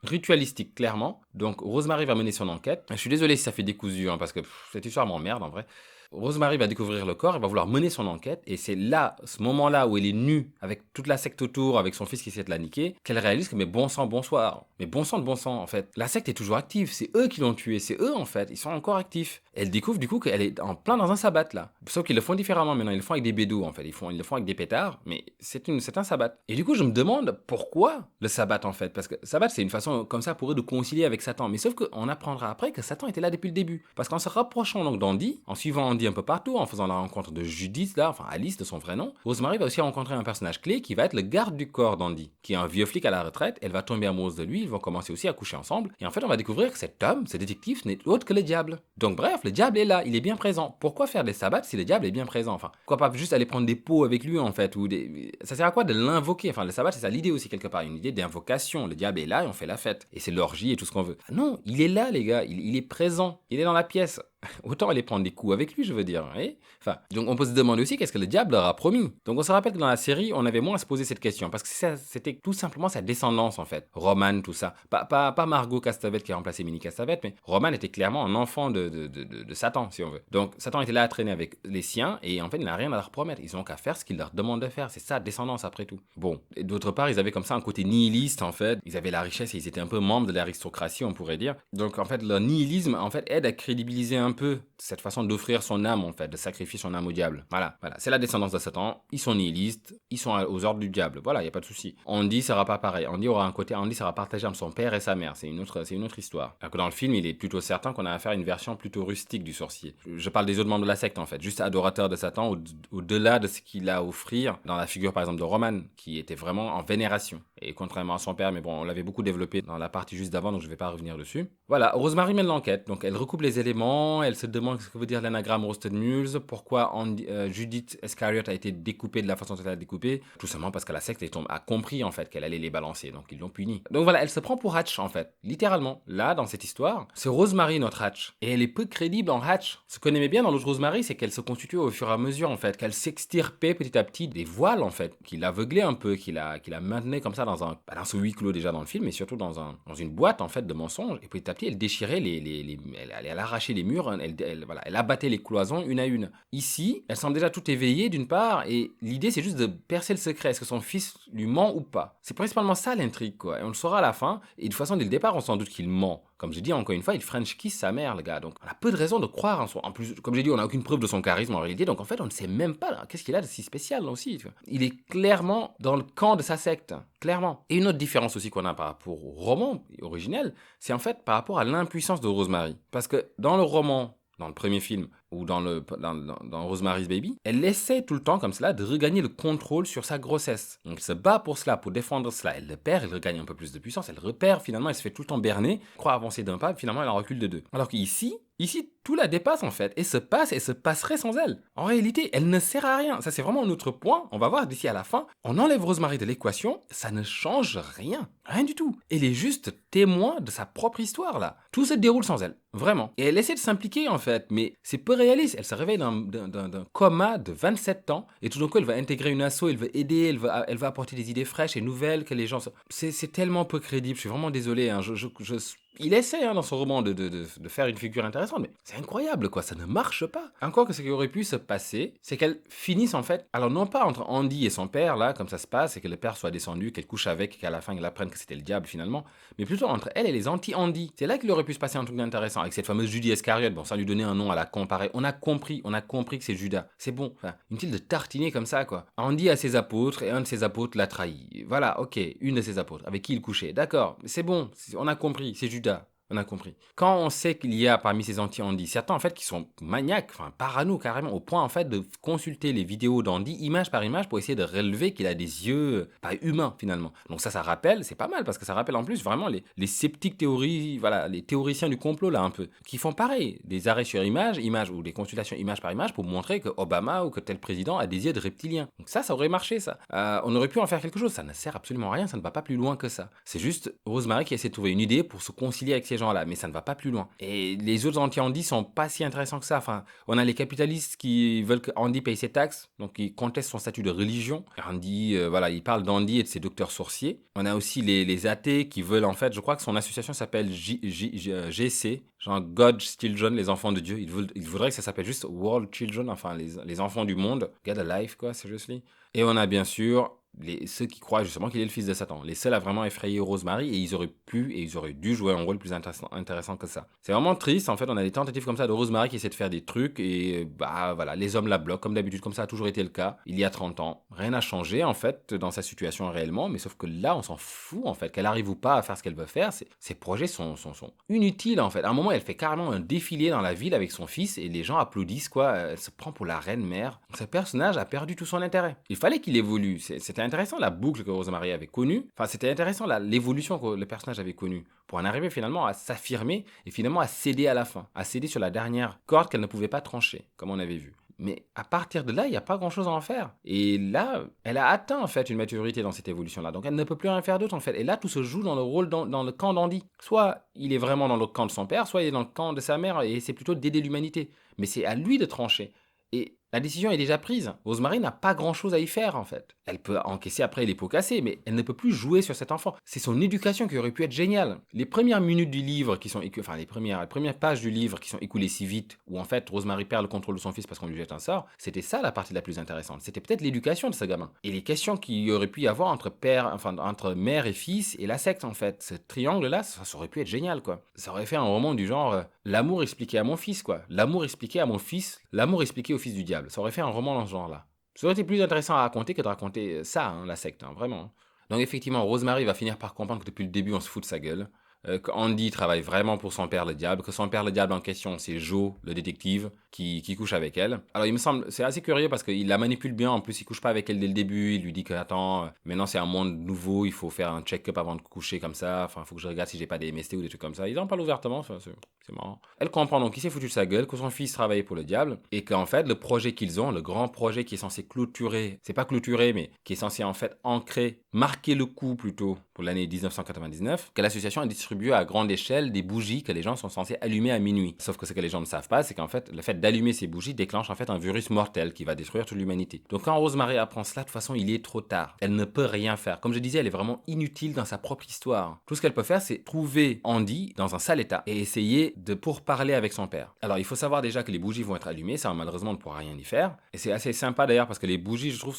Speaker 1: ritualistique, clairement. Donc, Rosemary va mener son enquête. Je suis désolé si ça fait décousu, parce que cette histoire m'emmerde, en vrai. Rosemary va découvrir le corps, elle va vouloir mener son enquête, et c'est là, ce moment-là où elle est nue, avec toute la secte autour, avec son fils qui essaie de la niquer, qu'elle réalise que mais bon sang, bonsoir. Mais bon sang de bon sang, en fait. La secte est toujours active, c'est eux qui l'ont tué, c'est eux, en fait, ils sont encore actifs. Elle découvre du coup qu'elle est en plein dans un sabbat, là. Sauf qu'ils le font différemment maintenant, ils le font avec des bédous, en fait, ils le font avec des pétards, mais c'est un sabbat. Et du coup, je me demande pourquoi le sabbat, en fait, parce que sabbat, c'est une façon comme ça pour eux de concilier avec Satan, mais sauf qu'on apprendra après que Satan était là depuis le début. Parce qu'en se rapprochant donc d'Andy, en suivant Andy un peu partout, en faisant la rencontre de Judith, là, enfin Alice de son vrai nom, Rosemary va aussi rencontrer un personnage clé qui va être le garde du corps d'Andy, qui est un vieux flic à la retraite. Elle va tomber amoureuse de lui, ils vont commencer aussi à coucher ensemble, et en fait on va découvrir que cet homme, ce détective, ce n'est autre que le diable. Donc bref, le diable est là, il est bien présent. Pourquoi faire des sabbats si le diable est bien présent? Enfin, pourquoi pas juste aller prendre des pots avec lui en fait, ça sert à quoi de l'invoquer? Enfin, le sabbat c'est ça l'idée aussi quelque part, une idée d'invocation. Le diable est là et on fait la fête, et c'est l'orgie et tout ce qu'on veut. Ah non, il est là les gars, il est présent, il est dans la pièce. Autant aller prendre des coups avec lui, je veux dire. Enfin, donc on peut se demander aussi qu'est-ce que le diable leur a promis. Donc on se rappelle que dans la série, on avait moins à se poser cette question, parce que c'était tout simplement sa descendance en fait. Roman, tout ça. Pas Margot Castavet qui a remplacé Minnie Castavet, mais Roman était clairement un enfant de Satan, si on veut. Donc Satan était là à traîner avec les siens, et en fait il n'a rien à leur promettre. Ils ont qu'à faire ce qu'il leur demande de faire. C'est ça, descendance après tout. Bon, et d'autre part, ils avaient comme ça un côté nihiliste en fait. Ils avaient la richesse et ils étaient un peu membres de l'aristocratie, on pourrait dire. Donc en fait, le nihilisme en fait aide à crédibiliser un peu cette façon d'offrir son âme en fait, de sacrifier son âme au diable. Voilà, c'est la descendance de Satan, ils sont nihilistes, ils sont aux ordres du diable, voilà, il n'y a pas de souci. Andy sera pas pareil, Andy aura un côté, Andy sera partagé entre son père et sa mère, c'est une autre histoire. Alors que dans le film, il est plutôt certain qu'on a affaire à une version plutôt rustique du sorcier. Je parle des autres membres de la secte en fait, juste adorateur de Satan, au-delà de ce qu'il a à offrir, dans la figure par exemple de Roman, qui était vraiment en vénération. Et contrairement à son père, mais bon, on l'avait beaucoup développé dans la partie juste d'avant, donc je ne vais pas revenir dessus. Voilà, Rosemary mène l'enquête, donc elle recoupe les éléments, elle se demande ce que veut dire l'anagramme Roasted Mules, pourquoi Judith Iscariot a été découpée de la façon dont elle a découpée, tout simplement parce que la secte a compris en fait qu'elle allait les balancer, donc ils l'ont punie. Donc voilà, elle se prend pour Hatch en fait, littéralement. Là, dans cette histoire, c'est Rosemary notre Hatch, et elle est peu crédible en Hatch. Ce qu'on aimait bien dans l'autre Rosemary, c'est qu'elle se constituait au fur et à mesure en fait, qu'elle s'extirpait petit à petit des voiles en fait, qui l'aveuglait un peu, qui la maintenait comme ça dans ce huis clos déjà dans le film, mais surtout dans une boîte en fait de mensonges, et petit à petit elle déchirait elle arrachait les murs, elle abattait les cloisons une à une. Ici, elle semble déjà tout éveillée d'une part, et l'idée c'est juste de percer le secret, est-ce que son fils lui ment ou pas? C'est principalement ça l'intrigue quoi, et on le saura à la fin, et de toute façon dès le départ on s'en doute qu'il ment. Comme je dis encore une fois, il French kiss sa mère, le gars. Donc, on a peu de raisons de croire en soi. En plus, comme j'ai dit, on n'a aucune preuve de son charisme en réalité. Donc, en fait, on ne sait même pas là, qu'est-ce qu'il a de si spécial là, aussi. Tu vois. Il est clairement dans le camp de sa secte. Clairement. Et une autre différence aussi qu'on a par rapport au roman originel, c'est en fait par rapport à l'impuissance de Rosemary. Parce que dans le roman, dans le premier film, ou dans Rosemary's Baby, elle essaie tout le temps comme cela de regagner le contrôle sur sa grossesse. Donc elle se bat pour cela, pour défendre cela. Elle le perd, elle regagne un peu plus de puissance, elle repère, finalement elle se fait tout le temps berner, croit avancer d'un pas, finalement elle en recule de deux. Alors qu'ici, tout la dépasse en fait, et se passerait sans elle. En réalité, elle ne sert à rien. Ça c'est vraiment un autre point, on va voir d'ici à la fin. On enlève Rosemary de l'équation, ça ne change rien. Rien du tout. Elle est juste témoin de sa propre histoire là. Tout se déroule sans elle, vraiment. Et elle essaie de s'impliquer en fait, mais c'est peu réaliste. Elle se réveille d'un coma de 27 ans, et tout d'un coup elle va intégrer une asso, elle veut aider, elle va apporter des idées fraîches et nouvelles que les gens... C'est tellement peu crédible, je suis vraiment désolé, hein. Il essaie dans son roman de faire une figure intéressante, mais c'est incroyable quoi, ça ne marche pas. Encore que ce qui aurait pu se passer, c'est qu'elles finissent en fait, alors non pas entre Andy et son père là, comme ça se passe, et que le père soit descendu, qu'elle couche avec, et qu'à la fin elle apprenne que c'était le diable finalement, mais plutôt entre elle et les anti-Andy. C'est là qu'il aurait pu se passer un truc d'intéressant, avec cette fameuse Judy Iscariot, bon ça lui donnait un nom à la comparer, on a compris que c'est Judas, c'est bon, enfin, inutile de tartiner comme ça quoi. Andy a ses apôtres, et un de ses apôtres l'a trahi. Voilà, ok, une de ses apôtres, avec qui il couchait, d'accord, c'est bon, on a compris, c'est Judas. On a compris. Quand on sait qu'il y a parmi ces anti-Andy certains en fait qui sont maniaques, enfin parano carrément, au point en fait de consulter les vidéos d'Andy image par image pour essayer de relever qu'il a des yeux pas humains finalement. Donc ça rappelle, c'est pas mal parce que ça rappelle en plus vraiment les sceptiques théories, voilà, les théoriciens du complot là un peu, qui font pareil, des arrêts sur image ou des consultations image par image pour montrer que Obama ou que tel président a des yeux de reptilien. Donc ça aurait marché ça. On aurait pu en faire quelque chose, ça ne sert absolument à rien, ça ne va pas plus loin que ça. C'est juste Rosemary qui essaie de trouver une idée pour se concilier avec ces gens-là, mais ça ne va pas plus loin. Et les autres anti-Andy sont pas si intéressants que ça. Enfin, on a les capitalistes qui veulent que Andy paye ses taxes, donc ils contestent son statut de religion. Andy, voilà, il parle d'Andy et de ses docteurs sorciers. On a aussi les athées qui veulent, en fait, je crois que son association s'appelle GC, genre God's Children, les enfants de Dieu. Ils voudraient que ça s'appelle juste World Children, enfin les enfants du monde. God alive, quoi, seriously. Et on a bien sûr ceux qui croient justement qu'il est le fils de Satan. Les seuls à vraiment effrayer Rosemary, et ils auraient dû jouer un rôle plus intéressant que ça. C'est vraiment triste, en fait, on a des tentatives comme ça de Rosemary qui essaie de faire des trucs, et bah voilà, les hommes la bloquent, comme d'habitude, comme ça a toujours été le cas, il y a 30 ans. Rien n'a changé, en fait, dans sa situation réellement, mais sauf que là, on s'en fout, en fait, qu'elle arrive ou pas à faire ce qu'elle veut faire, ses projets sont inutiles, en fait. À un moment, elle fait carrément un défilé dans la ville avec son fils, et les gens applaudissent, quoi, elle se prend pour la reine mère. Ce personnage a perdu tout son intérêt. Il fallait qu'il évolue, c'était intéressant la boucle que Rosemary avait connue. Enfin, c'était intéressant l'évolution que le personnage avait connue pour en arriver finalement à s'affirmer et finalement à céder à la fin, à céder sur la dernière corde qu'elle ne pouvait pas trancher, comme on avait vu. Mais à partir de là, il n'y a pas grand-chose à en faire. Et là, elle a atteint en fait une maturité dans cette évolution-là. Donc elle ne peut plus rien faire d'autre en fait. Et là, tout se joue dans le rôle dans le camp d'Andy. Soit il est vraiment dans le camp de son père, soit il est dans le camp de sa mère et c'est plutôt d'aider l'humanité. Mais c'est à lui de trancher. Et la décision est déjà prise. Rosemary n'a pas grand-chose à y faire, en fait. Elle peut encaisser après les pots cassés, mais elle ne peut plus jouer sur cet enfant. C'est son éducation qui aurait pu être géniale. Les premières minutes du livre qui sont enfin les premières pages du livre qui sont écoulées si vite, où en fait Rosemary perd le contrôle de son fils parce qu'on lui jette un sort, c'était ça la partie la plus intéressante. C'était peut-être l'éducation de ce gamin. Et les questions qu'il y aurait pu y avoir entre mère et fils et la secte, en fait. Ce triangle-là, ça aurait pu être génial, quoi. Ça aurait fait un roman du genre l'amour expliqué à mon fils, quoi. L'amour expliqué à mon fils, l'amour expliqué au fils du diable. Ça aurait fait un roman dans ce genre-là. Ça aurait été plus intéressant à raconter que de raconter ça, la secte, vraiment. Donc effectivement, Rosemary va finir par comprendre que depuis le début, on se fout de sa gueule. Qu'Andy travaille vraiment pour son père le diable, que son père le diable en question, c'est Joe, le détective, qui couche avec elle. Alors il me semble, c'est assez curieux parce qu'il la manipule bien, en plus il couche pas avec elle dès le début, il lui dit que attends, maintenant c'est un monde nouveau, il faut faire un check-up avant de coucher comme ça, enfin il faut que je regarde si j'ai pas des MST ou des trucs comme ça. Ils en parlent ouvertement, c'est marrant. Elle comprend donc qu'il s'est foutu de sa gueule, que son fils travaillait pour le diable, et qu'en fait le projet qu'ils ont, le grand projet qui est censé clôturer, c'est pas clôturer, mais qui est censé en fait ancrer, marquer le coup plutôt pour l'année 1999, que l'association a distribué à grande échelle des bougies que les gens sont censés allumer à minuit. Sauf que ce que les gens ne savent pas, c'est qu'en fait, le fait d'allumer ces bougies déclenche en fait un virus mortel qui va détruire toute l'humanité. Donc quand Rosemary apprend cela, de toute façon, il est trop tard. Elle ne peut rien faire. Comme je disais, elle est vraiment inutile dans sa propre histoire. Tout ce qu'elle peut faire, c'est trouver Andy dans un sale état et essayer de pourparler avec son père. Alors il faut savoir déjà que les bougies vont être allumées, ça malheureusement on ne pourra rien y faire. Et c'est assez sympa d'ailleurs parce que les bougies, je trouve,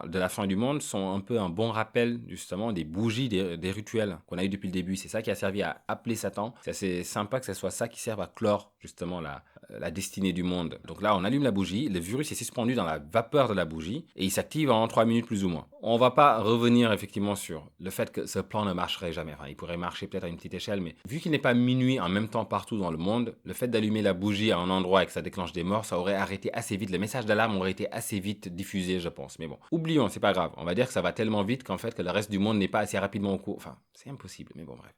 Speaker 1: de la fin du monde sont un peu un bon rappel justement des bougies, des rituels qu'on a eu depuis le début. C'est ça qui a servi à appeler Satan. C'est assez sympa que ce soit ça qui serve à clore justement la destinée du monde. Donc là, on allume la bougie, le virus est suspendu dans la vapeur de la bougie et il s'active en 3 minutes plus ou moins. On va pas revenir effectivement sur le fait que ce plan ne marcherait jamais. Enfin, il pourrait marcher peut-être à une petite échelle, mais vu qu'il n'est pas minuit en même temps partout dans le monde, le fait d'allumer la bougie à un endroit et que ça déclenche des morts, ça aurait arrêté assez vite. Le message d'alarme aurait été assez vite diffusé, je pense. Mais bon, oublions, c'est pas grave. On va dire que ça va tellement vite qu'en fait que le reste du monde n'est pas assez rapidement au courant. Enfin, c'est impossible, mais bon, bref.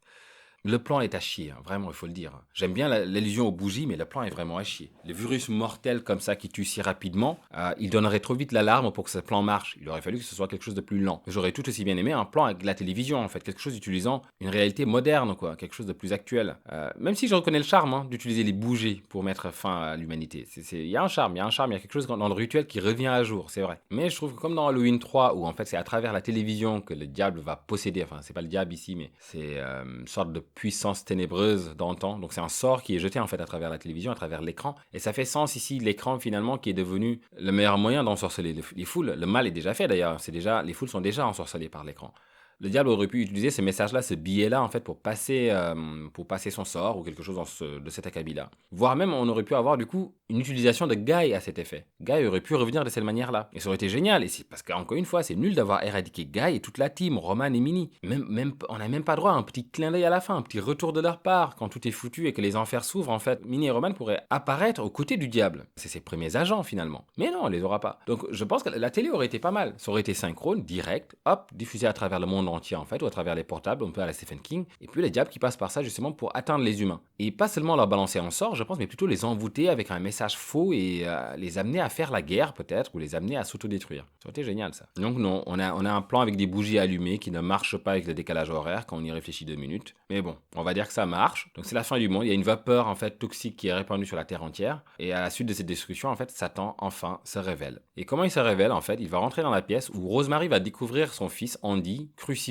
Speaker 1: Le plan est à chier, vraiment, il faut le dire. J'aime bien l'allusion aux bougies, mais le plan est vraiment à chier. Le virus mortel comme ça qui tue si rapidement, il donnerait trop vite l'alarme pour que ce plan marche. Il aurait fallu que ce soit quelque chose de plus lent. J'aurais tout aussi bien aimé un plan avec la télévision, en fait, quelque chose utilisant une réalité moderne, quoi, quelque chose de plus actuel. Même si je reconnais le charme d'utiliser les bougies pour mettre fin à l'humanité. Il y a un charme, il y a quelque chose dans le rituel qui revient à jour, c'est vrai. Mais je trouve que comme dans Halloween 3, où en fait c'est à travers la télévision que le diable va posséder, enfin c'est pas le diable ici, mais c'est une sorte de puissance ténébreuse d'antan. Donc c'est un sort qui est jeté en fait à travers la télévision, à travers l'écran. Et ça fait sens ici, l'écran finalement qui est devenu le meilleur moyen d'ensorceler les foules. Le mal est déjà fait d'ailleurs, les foules sont déjà ensorcelées par l'écran. Le diable aurait pu utiliser ces messages-là, ce billet-là, en fait, pour passer son sort ou quelque chose de cet acabit-là. Voire même, on aurait pu avoir, du coup, une utilisation de Guy à cet effet. Guy aurait pu revenir de cette manière-là. Et ça aurait été génial. Et c'est parce qu'encore une fois, c'est nul d'avoir éradiqué Guy et toute la team, Roman et Minnie. On n'a même pas droit à un petit clin d'œil à la fin, un petit retour de leur part. Quand tout est foutu et que les enfers s'ouvrent, en fait, Minnie et Roman pourraient apparaître aux côtés du diable. C'est ses premiers agents, finalement. Mais non, on les aura pas. Donc, je pense que la télé aurait été pas mal. Ça aurait été synchrone, direct, hop, diffusé à travers le monde entier en fait, ou à travers les portables, on peut aller Stephen King, et puis les diables qui passent par ça justement pour atteindre les humains. Et pas seulement leur balancer en sort, je pense, mais plutôt les envoûter avec un message faux et les amener à faire la guerre peut-être, ou les amener à s'autodétruire. Ça aurait été génial ça. Donc non, on a un plan avec des bougies allumées qui ne marche pas avec le décalage horaire quand on y réfléchit 2 minutes. Mais bon, on va dire que ça marche. Donc c'est la fin du monde, il y a une vapeur en fait toxique qui est répandue sur la Terre entière, et à la suite de cette destruction, en fait, Satan enfin se révèle. Et comment il se révèle en fait? Il va rentrer dans la pièce où Rosemary va découvrir son fils Andy crucifié.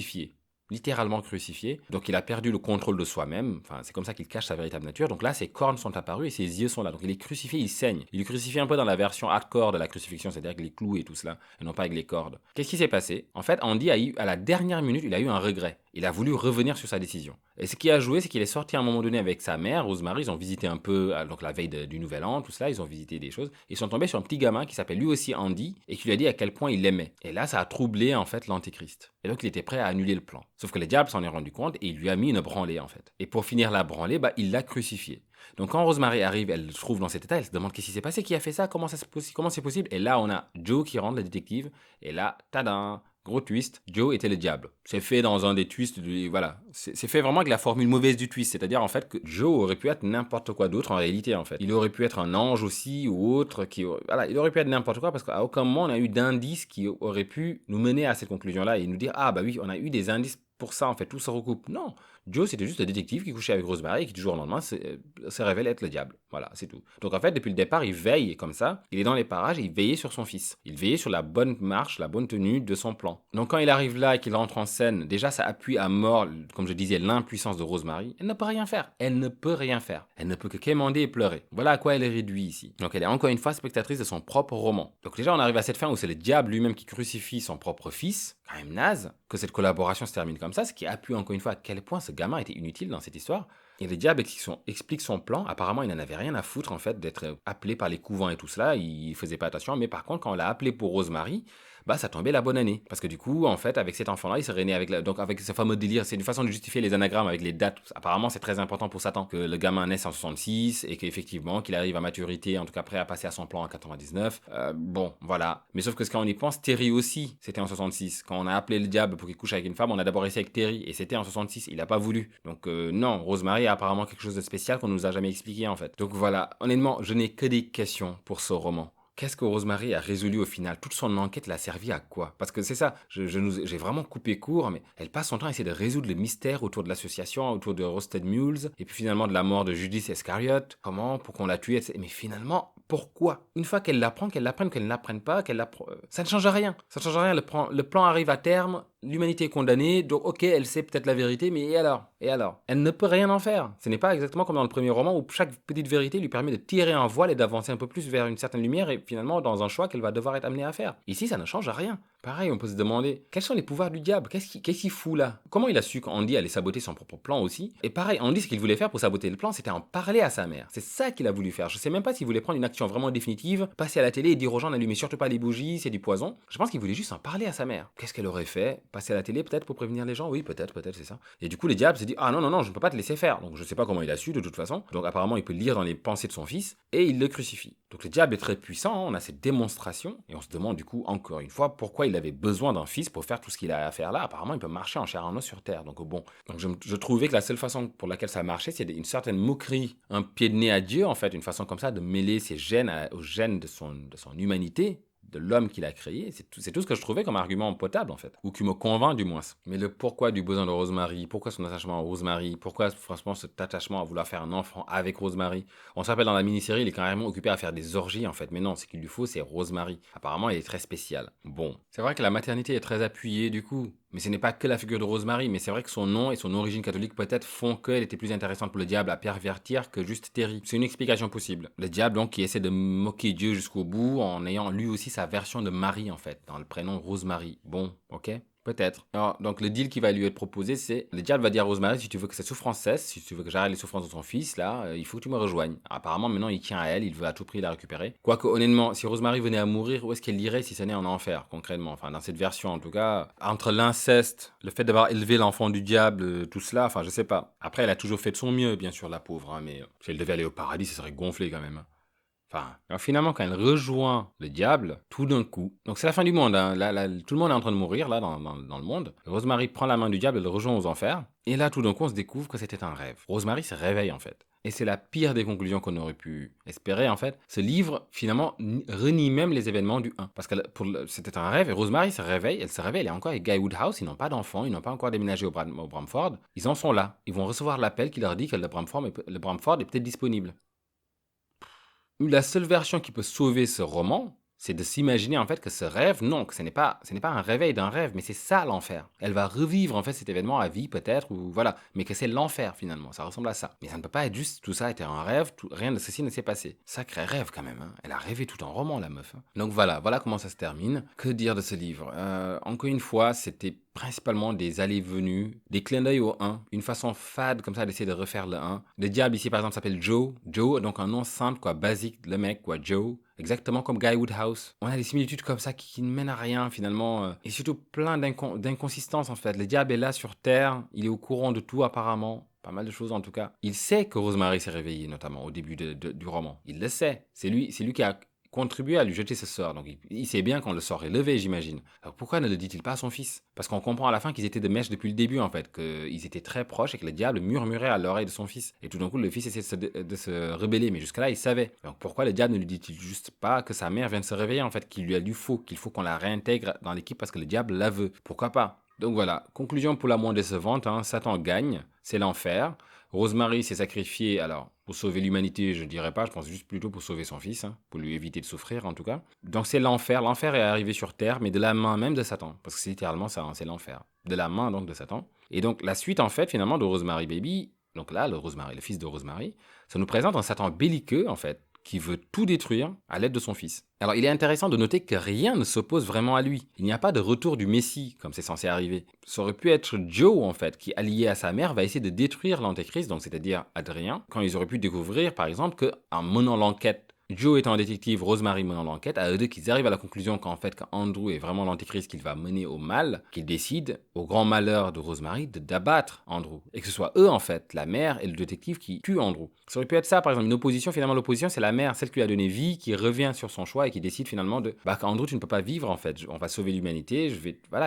Speaker 1: Littéralement crucifié. Donc il a perdu le contrôle de soi-même. Enfin, c'est comme ça qu'il cache sa véritable nature. Donc là, ses cornes sont apparues et ses yeux sont là. Donc il est crucifié, il saigne. Il est crucifié un peu dans la version hardcore de la crucifixion, c'est-à-dire avec les clous et tout cela, et non pas avec les cordes. Qu'est-ce qui s'est passé? En fait, Andy a eu, à la dernière minute, il a eu un regret. Il a voulu revenir sur sa décision. Et ce qui a joué, c'est qu'il est sorti à un moment donné avec sa mère, Rosemary. Ils ont visité un peu, donc la veille du Nouvel An, tout cela. Ils ont visité des choses. Ils sont tombés sur un petit gamin qui s'appelle lui aussi Andy et qui lui a dit à quel point il l'aimait. Et là, ça a troublé en fait l'Antéchrist. Et donc, il était prêt à annuler le plan. Sauf que le diable s'en est rendu compte et il lui a mis une branlée en fait. Et pour finir la branlée, il l'a crucifié. Donc quand Rosemary arrive, elle le trouve dans cet état, elle se demande qu'est-ce qui s'est passé, qui a fait ça, comment c'est possible. Et là, on a Joe qui rentre, la détective. Et là, tadam! Gros twist, Joe était le diable. C'est fait dans un des twists, voilà. C'est fait vraiment avec la formule mauvaise du twist, c'est-à-dire en fait que Joe aurait pu être n'importe quoi d'autre en réalité en fait. Il aurait pu être un ange aussi ou autre, voilà, il aurait pu être n'importe quoi parce qu'à aucun moment on a eu d'indices qui auraient pu nous mener à cette conclusion-là et nous dire ah bah oui, on a eu des indices pour ça en fait, tout se recoupe. Non, Joe c'était juste le détective qui couchait avec Rosemary et qui du jour au lendemain se révèle être le diable. Voilà, c'est tout. Donc en fait depuis le départ il veille comme ça, il est dans les parages et il veillait sur son fils. Il veillait sur la bonne marche, la bonne tenue de son plan. Donc quand il arrive là et qu'il rentre en scène, déjà ça appuie à mort, comme je disais, l'impuissance de Rosemary. Elle ne peut rien faire. Elle ne peut rien faire. Elle ne peut que quémander et pleurer. Voilà à quoi elle est réduite ici. Donc elle est encore une fois spectatrice de son propre roman. Donc déjà on arrive à cette fin où c'est le diable lui-même qui crucifie son propre fils. Quand même naze que cette collaboration se termine comme ça, ce qui appuie encore une fois à quel point ce gamin était inutile dans cette histoire. Et le diable explique son plan. Apparemment, il n'en avait rien à foutre, en fait, d'être appelé par les couvents et tout cela. Il faisait pas attention. Mais par contre, quand on l'a appelé pour Rosemary, ça tombait la bonne année. Parce que du coup, en fait, avec cet enfant-là, il serait né avec ce fameux délire. C'est une façon de justifier les anagrammes avec les dates. Apparemment, c'est très important pour Satan que le gamin naisse en 66 et qu'effectivement, qu'il arrive à maturité, en tout cas prêt à passer à son plan en 99. Bon, voilà. Mais sauf que quand on y pense, Terry aussi, c'était en 66. Quand on a appelé le diable pour qu'il couche avec une femme, on a d'abord essayé avec Terry et c'était en 66. Il n'a pas voulu. Donc non, Rosemary a apparemment quelque chose de spécial qu'on nous a jamais expliqué en fait. Donc voilà, honnêtement, je n'ai que des questions pour ce roman. Qu'est-ce que Rosemary a résolu au final? Toute son enquête l'a servi à quoi? Parce que c'est ça, j'ai vraiment coupé court, mais elle passe son temps à essayer de résoudre le mystère autour de l'association, autour de Roasted Mules, et puis finalement de la mort de Judas Iscariot. Comment? Pour qu'on la tue, etc. Mais finalement, pourquoi? Une fois qu'elle l'apprend, qu'elle l'apprenne, qu'elle ne l'apprenne pas, ça ne change rien. Ça ne change rien, le plan arrive à terme, l'humanité est condamnée, donc ok, elle sait peut-être la vérité, mais et alors? Et alors? Elle ne peut rien en faire. Ce n'est pas exactement comme dans le premier roman où chaque petite vérité lui permet de tirer un voile et d'avancer un peu plus vers une certaine lumière et finalement dans un choix qu'elle va devoir être amenée à faire. Ici, ça ne change rien. Pareil, on peut se demander, quels sont les pouvoirs du diable? Qu'est-ce qu'il fout là? Comment il a su qu'Andy allait saboter son propre plan aussi? Et pareil, Andy, ce qu'il voulait faire pour saboter le plan, c'était en parler à sa mère. C'est ça qu'il a voulu faire. Je sais même pas s'il voulait prendre une action vraiment définitive, passer à la télé et dire aux gens n'allumez surtout pas les bougies, c'est du poison. Je pense qu'il voulait juste en parler à sa mère. Qu'est-ce qu'elle aurait fait? Passer à la télé peut-être pour prévenir les gens? Oui, peut-être, c'est ça. Et du coup, le diable s'est dit, ah non, je ne peux pas te laisser faire. Donc je sais pas comment il a su de toute façon. Donc apparemment, il peut lire dans les pensées de son fils et il le crucifie. Donc le diable est très puissant, on a cette démonstration et on se demande du coup encore une fois pourquoi il avait besoin d'un fils pour faire tout ce qu'il a à faire là. Apparemment, il peut marcher en chair et en os sur terre. Donc bon, je trouvais que la seule façon pour laquelle ça marchait, c'est une certaine moquerie, un pied de nez à Dieu en fait, une façon comme ça de mêler ses gènes aux gènes de son humanité, de l'homme qu'il a créé. C'est tout ce que je trouvais comme argument potable en fait, ou qui me convainc du moins. Mais le pourquoi du besoin de Rosemary, pourquoi son attachement à Rosemary, pourquoi franchement cet attachement à vouloir faire un enfant avec Rosemary. On se rappelle dans la mini-série, il est carrément occupé à faire des orgies en fait, mais non, ce qu'il lui faut c'est Rosemary. Apparemment elle est très spéciale. Bon, c'est vrai que la maternité est très appuyée du coup. Mais ce n'est pas que la figure de Rosemary, mais c'est vrai que son nom et son origine catholique peut-être font qu'elle était plus intéressante pour le diable à pervertir que juste Terry. C'est une explication possible. Le diable donc qui essaie de moquer Dieu jusqu'au bout en ayant lui aussi sa version de Marie en fait, dans le prénom Rosemary. Bon, ok. Peut-être. Alors, donc le deal qui va lui être proposé, c'est le diable va dire à Rosemary, si tu veux que sa souffrance cesse, si tu veux que j'arrête les souffrances de ton fils, là, il faut que tu me rejoignes. Apparemment, maintenant, il tient à elle, il veut à tout prix la récupérer. Quoique, honnêtement, si Rosemary venait à mourir, où est-ce qu'elle irait si ce n'est en enfer, concrètement? Enfin, dans cette version, en tout cas, entre l'inceste, le fait d'avoir élevé l'enfant du diable, tout cela, enfin, je sais pas. Après, elle a toujours fait de son mieux, bien sûr, la pauvre, hein, mais si elle devait aller au paradis, ça serait gonflé quand même, hein. Enfin, alors finalement, quand elle rejoint le diable, tout d'un coup, donc c'est la fin du monde, hein, là, tout le monde est en train de mourir, là, dans le monde. Rosemary prend la main du diable, elle le rejoint aux enfers, et là, tout d'un coup, on se découvre que c'était un rêve. Rosemary se réveille, en fait. Et c'est la pire des conclusions qu'on aurait pu espérer, en fait. Ce livre, finalement, renie même les événements du 1. Parce que c'était un rêve, et Rosemary se réveille, elle est encore avec Guy Woodhouse, ils n'ont pas d'enfants, ils n'ont pas encore déménagé au Bramford. Ils en sont là. Ils vont recevoir l'appel qui leur dit que le Bramford est peut-être disponible. La seule version qui peut sauver ce roman, c'est de s'imaginer en fait que ce rêve, non, que ce n'est pas un réveil d'un rêve, mais c'est ça l'enfer. Elle va revivre en fait cet événement à vie peut-être, ou voilà, mais que c'est l'enfer finalement, ça ressemble à ça. Mais ça ne peut pas être juste tout ça était un rêve, rien de ceci ne s'est passé. Sacré rêve quand même, hein. Elle a rêvé tout en roman la meuf, hein. Donc voilà comment ça se termine. Que dire de ce livre? Encore une fois, c'était principalement des allées-venues, des clins d'œil au 1, une façon fade comme ça d'essayer de refaire le 1. Le diable ici par exemple s'appelle Joe. Joe, donc un nom simple, quoi, basique, le mec, quoi, Joe. Exactement comme Guy Woodhouse. On a des similitudes comme ça qui ne mènent à rien finalement. Et surtout plein d'inconsistances en fait. Le diable est là sur Terre, il est au courant de tout apparemment. Pas mal de choses en tout cas. Il sait que Rosemary s'est réveillée, notamment au début du roman. Il le sait. C'est lui qui a contribué à lui jeter ce sort. Donc il sait bien quand le sort est levé, j'imagine. Alors pourquoi ne le dit-il pas à son fils? Parce qu'on comprend à la fin qu'ils étaient de mèche depuis le début, en fait, qu'ils étaient très proches et que le diable murmurait à l'oreille de son fils. Et tout d'un coup, le fils essaie de se rebeller, mais jusque-là, il savait. Donc pourquoi le diable ne lui dit-il juste pas que sa mère vient de se réveiller, en fait, qu'il lui a du faux, qu'il faut qu'on la réintègre dans l'équipe parce que le diable la veut? Pourquoi pas? Donc voilà, conclusion pour la moins décevante, hein, Satan gagne, c'est l'enfer. Rosemary s'est sacrifiée, alors, pour sauver l'humanité, je ne dirais pas, je pense juste plutôt pour sauver son fils, hein, pour lui éviter de souffrir en tout cas. Donc c'est l'enfer, l'enfer est arrivé sur Terre, mais de la main même de Satan, parce que c'est littéralement ça, hein, c'est l'enfer. De la main donc de Satan. Et donc la suite en fait finalement de Rosemary Baby, donc là le fils de Rosemary, ça nous présente un Satan belliqueux en fait, qui veut tout détruire à l'aide de son fils. Alors il est intéressant de noter que rien ne s'oppose vraiment à lui. Il n'y a pas de retour du Messie, comme c'est censé arriver. Ça aurait pu être Joe, en fait, qui, allié à sa mère, va essayer de détruire l'Antéchrist, donc c'est-à-dire Adrien, quand ils auraient pu découvrir, par exemple, qu'en menant l'enquête, Joe étant un détective, Rosemary menant l'enquête, à eux deux qu'ils arrivent à la conclusion qu'en fait, qu'Andrew est vraiment l'antéchrist qu'il va mener au mal, qu'ils décident, au grand malheur de Rosemary, d'abattre Andrew. Et que ce soit eux, en fait, la mère et le détective qui tuent Andrew. Ça aurait pu être ça, par exemple, une opposition. Finalement, l'opposition, c'est la mère, celle qui lui a donné vie, qui revient sur son choix et qui décide finalement qu'Andrew, tu ne peux pas vivre, en fait. On va sauver l'humanité,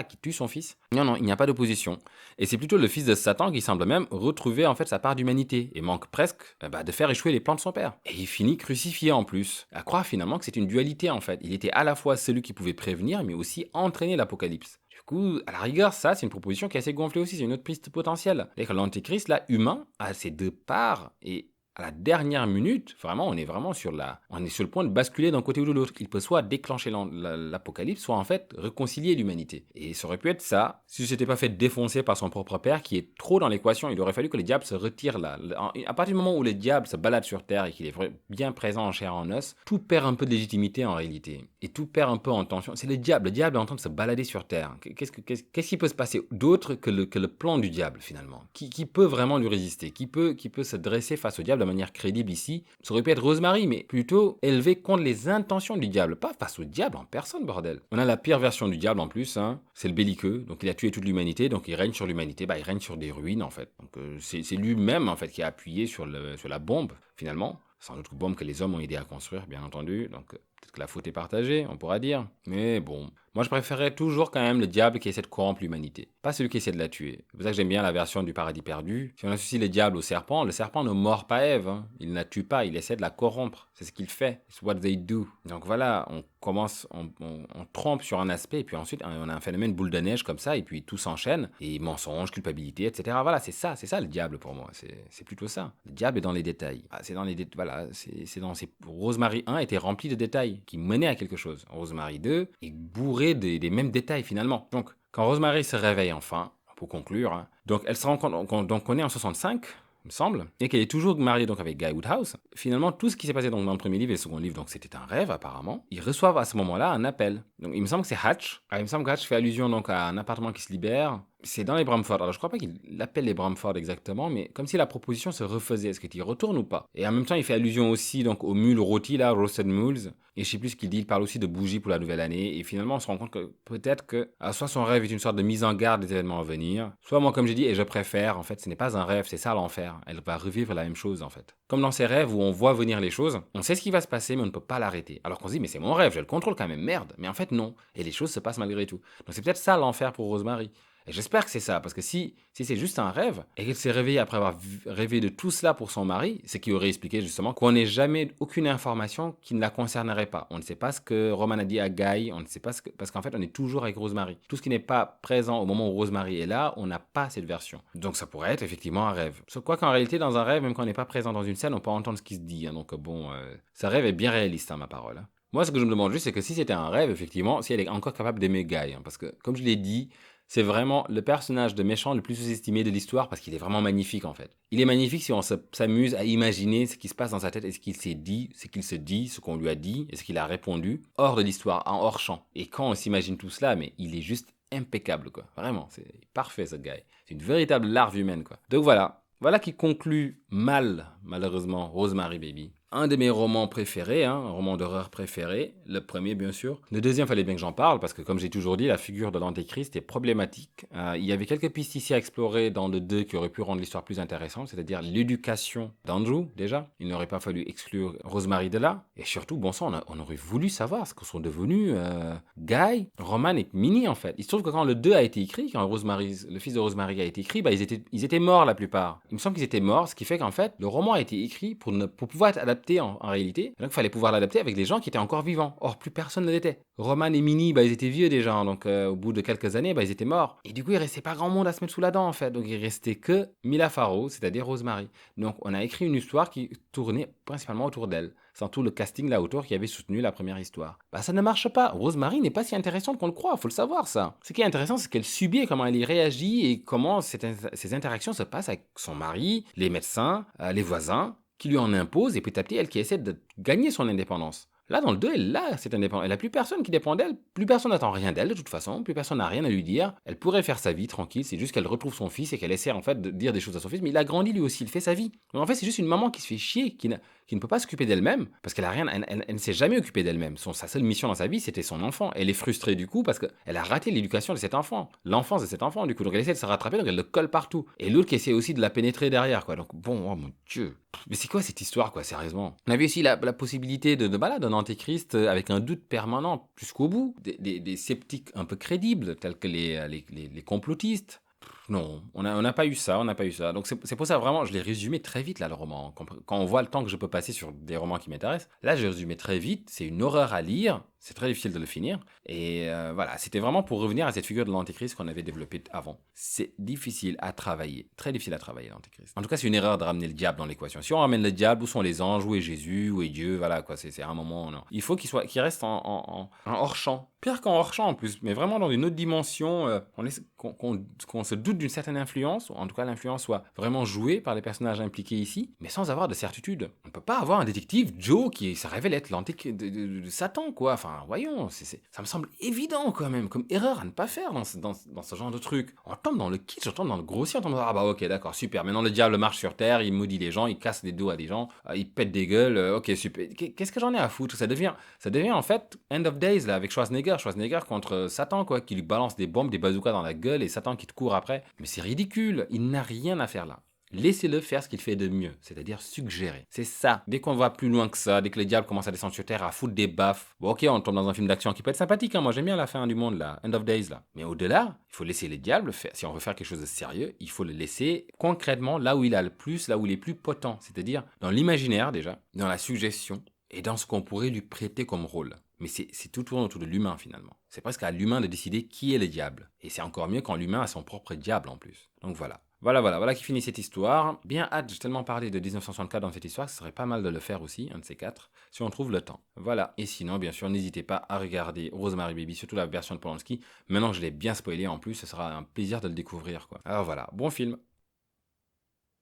Speaker 1: qui tue son fils. Non, il n'y a pas d'opposition. Et c'est plutôt le fils de Satan qui semble même retrouver, en fait, sa part d'humanité et manque presque de faire échouer les plans de son père. Et il finit crucifié en plus. À croire finalement que c'est une dualité, en fait. Il était à la fois celui qui pouvait prévenir, mais aussi entraîner l'apocalypse. Du coup, à la rigueur, ça, c'est une proposition qui est assez gonflée aussi. C'est une autre piste potentielle. C'est que l'antéchrist, là, humain, a ses deux parts et à la dernière minute, vraiment, on est sur le point de basculer d'un côté ou de l'autre. Il peut soit déclencher l'apocalypse, soit en fait réconcilier l'humanité. Et ça aurait pu être ça, si ce n'était pas fait défoncer par son propre père, qui est trop dans l'équation. Il aurait fallu que le diable se retire là. À partir du moment où le diable se balade sur Terre et qu'il est bien présent en chair et en os, tout perd un peu de légitimité en réalité. Et tout perd un peu en tension. C'est le diable est en train de se balader sur Terre. Qu'est-ce qui peut se passer d'autre que le plan du diable finalement? Qui peut vraiment lui résister? Qui peut se dresser face au diable de manière crédible ici? Ça aurait pu être Rosemary, mais plutôt élevé contre les intentions du diable, pas face au diable en personne, bordel. On a la pire version du diable en plus, hein. C'est le belliqueux, donc il a tué toute l'humanité, donc il règne sur l'humanité, il règne sur des ruines en fait. Donc c'est lui-même en fait qui a appuyé sur la bombe finalement. Sans doute bombe que les hommes ont aidé à construire, bien entendu, donc peut-être que la faute est partagée, on pourra dire. Mais bon, moi je préférerais toujours quand même le diable qui essaie de corrompre l'humanité, pas celui qui essaie de la tuer. C'est pour ça que j'aime bien la version du paradis perdu. Si on associe le diable au serpent, le serpent ne mord pas Ève, hein. Il ne la tue pas, il essaie de la corrompre. C'est ce qu'il fait. It's what they do. Donc voilà, on trompe sur un aspect, et puis ensuite on a un phénomène boule de neige comme ça, et puis tout s'enchaîne, et mensonge, culpabilité, etc. Voilà, c'est ça le diable pour moi, c'est plutôt ça. Le diable est dans les détails. C'est dans les détails, voilà, c'est dans ces... Rosemary 1 était rempli de détails, qui menaient à quelque chose. Rosemary 2 est bourré des mêmes détails finalement. Donc, Quand Rosemary se réveille enfin, pour conclure, hein, donc elle se rend compte donc qu'on est en 65, il me semble, et qu'elle est toujours mariée donc avec Guy Woodhouse. Finalement, tout ce qui s'est passé donc dans le premier livre et le second livre, donc c'était un rêve apparemment. Ils reçoivent à ce moment-là un appel. Donc il me semble que c'est Hatch. Il me semble que Hatch fait allusion donc à un appartement qui se libère. C'est dans les Bramford. Alors je crois pas qu'il l'appelle les Bramford exactement, mais comme si la proposition se refaisait. Est-ce qu'il y retourne ou pas? Et en même temps, il fait allusion aussi donc aux mules rôties là, roasted mules. Et je sais plus ce qu'il dit. Il parle aussi de bougies pour la nouvelle année. Et finalement, on se rend compte que peut-être que soit son rêve est une sorte de mise en garde des événements à venir, soit moi, comme j'ai dit, et je préfère, en fait, ce n'est pas un rêve, c'est ça l'enfer. Elle va revivre la même chose en fait. Comme dans ces rêves où on voit venir les choses, on sait ce qui va se passer, mais on ne peut pas l'arrêter. Alors qu'on se dit, mais c'est mon rêve, je le contrôle quand même, merde. Mais en fait, non. Et les choses se passent malgré tout. Donc c'est peut-être ça l'enfer pour Rosemary. Et j'espère que c'est ça, parce que si c'est juste un rêve, et qu'elle s'est réveillée après avoir rêvé de tout cela pour son mari, ce qui aurait expliqué justement qu'on n'ait jamais aucune information qui ne la concernerait pas. On ne sait pas ce que Roman a dit à Guy, on ne sait pas ce que... Parce qu'en fait, on est toujours avec Rosemary. Tout ce qui n'est pas présent au moment où Rosemary est là, on n'a pas cette version. Donc ça pourrait être effectivement un rêve. Sauf quoi qu'en réalité, dans un rêve, même quand on n'est pas présent dans une scène, on peut entendre ce qui se dit. Hein. Donc bon, ce rêve est bien réaliste, hein, ma parole. Hein. Moi, ce que je me demande juste, c'est que si c'était un rêve, effectivement, si elle est encore capable d'aimer Guy. Hein, parce que, comme je l'ai dit, c'est vraiment le personnage de méchant le plus sous-estimé de l'histoire parce qu'il est vraiment magnifique en fait. Il est magnifique si on s'amuse à imaginer ce qui se passe dans sa tête et ce qu'il s'est dit, ce qu'il se dit, ce qu'on lui a dit et ce qu'il a répondu hors de l'histoire, en hors champ. Et quand on s'imagine tout cela, mais il est juste impeccable quoi. Vraiment, c'est parfait ce gars. C'est une véritable larve humaine quoi. Donc voilà. Voilà qui conclut mal, malheureusement, Rosemary Baby. Un de mes romans préférés, hein, un roman d'horreur préféré, le premier bien sûr. Le deuxième, fallait bien que j'en parle parce que comme j'ai toujours dit, la figure de l'Antéchrist est problématique. Il y avait quelques pistes ici à explorer dans le 2 qui auraient pu rendre l'histoire plus intéressante, c'est-à-dire l'éducation d'Andrew déjà. Il n'aurait pas fallu exclure Rosemary de là. Et surtout, bon sang, on aurait voulu savoir ce que sont devenus Guy, Roman et Minnie en fait. Il se trouve que quand le 2 a été écrit, quand le fils de Rosemary a été écrit, bah, ils étaient morts la plupart. Il me semble qu'ils étaient morts, ce qui fait qu'en fait, le roman a été écrit pour pouvoir être adapté en réalité. Donc il fallait pouvoir l'adapter avec des gens qui étaient encore vivants. Or, plus personne ne l'était. Roman et Minnie, bah, ils étaient vieux déjà, donc au bout de quelques années, bah, ils étaient morts. Et du coup, il restait pas grand monde à se mettre sous la dent en fait. Donc il restait que Mila Farrow, c'est-à-dire Rosemary. Donc on a écrit une histoire qui tournait principalement autour d'elle, sans tout le casting là autour qui avait soutenu la première histoire. Bah ça ne marche pas. Rosemary n'est pas si intéressante qu'on le croit, faut le savoir ça. Ce qui est intéressant, c'est qu'elle subit et comment elle y réagit et comment ces interactions se passent avec son mari, les médecins, les voisins, qui lui en impose et petit à petit, elle qui essaie de gagner son indépendance. Là, dans le 2, elle a cette indépendance. Elle n'a plus personne qui dépend d'elle. Plus personne n'attend rien d'elle, de toute façon. Plus personne n'a rien à lui dire. Elle pourrait faire sa vie tranquille. C'est juste qu'elle retrouve son fils et qu'elle essaie, en fait, de dire des choses à son fils. Mais il a grandi lui aussi. Il fait sa vie. Donc, en fait, c'est juste une maman qui se fait chier, qui ne peut pas s'occuper d'elle-même parce qu'elle a rien, elle ne s'est jamais occupée d'elle-même. Sa seule mission dans sa vie, c'était son enfant. Elle est frustrée du coup parce qu'elle a raté l'éducation de cet enfant, l'enfance de cet enfant du coup. Donc elle essaie de se rattraper, donc elle le colle partout. Et l'autre qui essaie aussi de la pénétrer derrière, quoi. Donc bon, oh mon Dieu. Mais c'est quoi cette histoire, quoi, sérieusement? On avait aussi la possibilité d'un antéchrist avec un doute permanent jusqu'au bout, des sceptiques un peu crédibles, tels que les complotistes. Non, on n'a pas eu ça, on n'a pas eu ça. Donc c'est pour ça vraiment, je l'ai résumé très vite là le roman. Quand on voit le temps que je peux passer sur des romans qui m'intéressent, là j'ai résumé très vite, c'est une horreur à lire, c'est très difficile de le finir. Et voilà, c'était vraiment pour revenir à cette figure de l'antéchrist qu'on avait développée avant. C'est difficile à travailler, très difficile à travailler l'antéchrist. En tout cas, c'est une erreur de ramener le diable dans l'équation. Si on ramène le diable, où sont les anges, où est Jésus, où est Dieu, voilà quoi, c'est un moment, non. Il faut qu'il reste en hors-champ. Pire qu'en hors-champ en plus, mais vraiment dans une autre dimension, qu'on se doute d'une certaine influence, ou en tout cas l'influence soit vraiment jouée par les personnages impliqués ici, mais sans avoir de certitude. On ne peut pas avoir un détective, Joe, qui se révèle être l'antéchrist de Satan, quoi. Enfin, voyons, ça me semble évident quand même, comme erreur à ne pas faire dans ce genre de truc. On tombe dans le kitsch, on tombe dans le grossier, on tombe dans ah bah ok, d'accord, super. Maintenant le diable marche sur terre, il maudit les gens, il casse les dos à des gens, il pète des gueules, ok, super. Qu'est-ce que j'en ai à foutre? Ça devient en fait End of Days là, avec Schwarzenegger contre Satan, quoi, qui lui balance des bombes, des bazookas dans la gueule et Satan qui te court après. Mais c'est ridicule, il n'a rien à faire là. Laissez-le faire ce qu'il fait de mieux, c'est-à-dire suggérer. C'est ça. Dès qu'on va plus loin que ça, dès que le diable commence à descendre sur terre, à foutre des baffes, bon ok, on tombe dans un film d'action qui peut être sympathique, hein, moi j'aime bien la fin du monde là, End of Days là. Mais au-delà, il faut laisser le diable faire. Si on veut faire quelque chose de sérieux, il faut le laisser concrètement là où il a le plus, là où il est plus potent, c'est-à-dire dans l'imaginaire déjà, dans la suggestion et dans ce qu'on pourrait lui prêter comme rôle. Mais c'est tout tourne autour de l'humain finalement. C'est presque à l'humain de décider qui est le diable. Et c'est encore mieux quand l'humain a son propre diable en plus. Donc voilà. Voilà qui finit cette histoire. Bien hâte, j'ai tellement parlé de 1964 dans cette histoire, ce serait pas mal de le faire aussi, un de ces quatre, si on trouve le temps. Voilà, et sinon, bien sûr, n'hésitez pas à regarder Rosemary Baby, surtout la version de Polanski. Maintenant que je l'ai bien spoilé en plus, ce sera un plaisir de le découvrir, quoi. Alors voilà, bon film.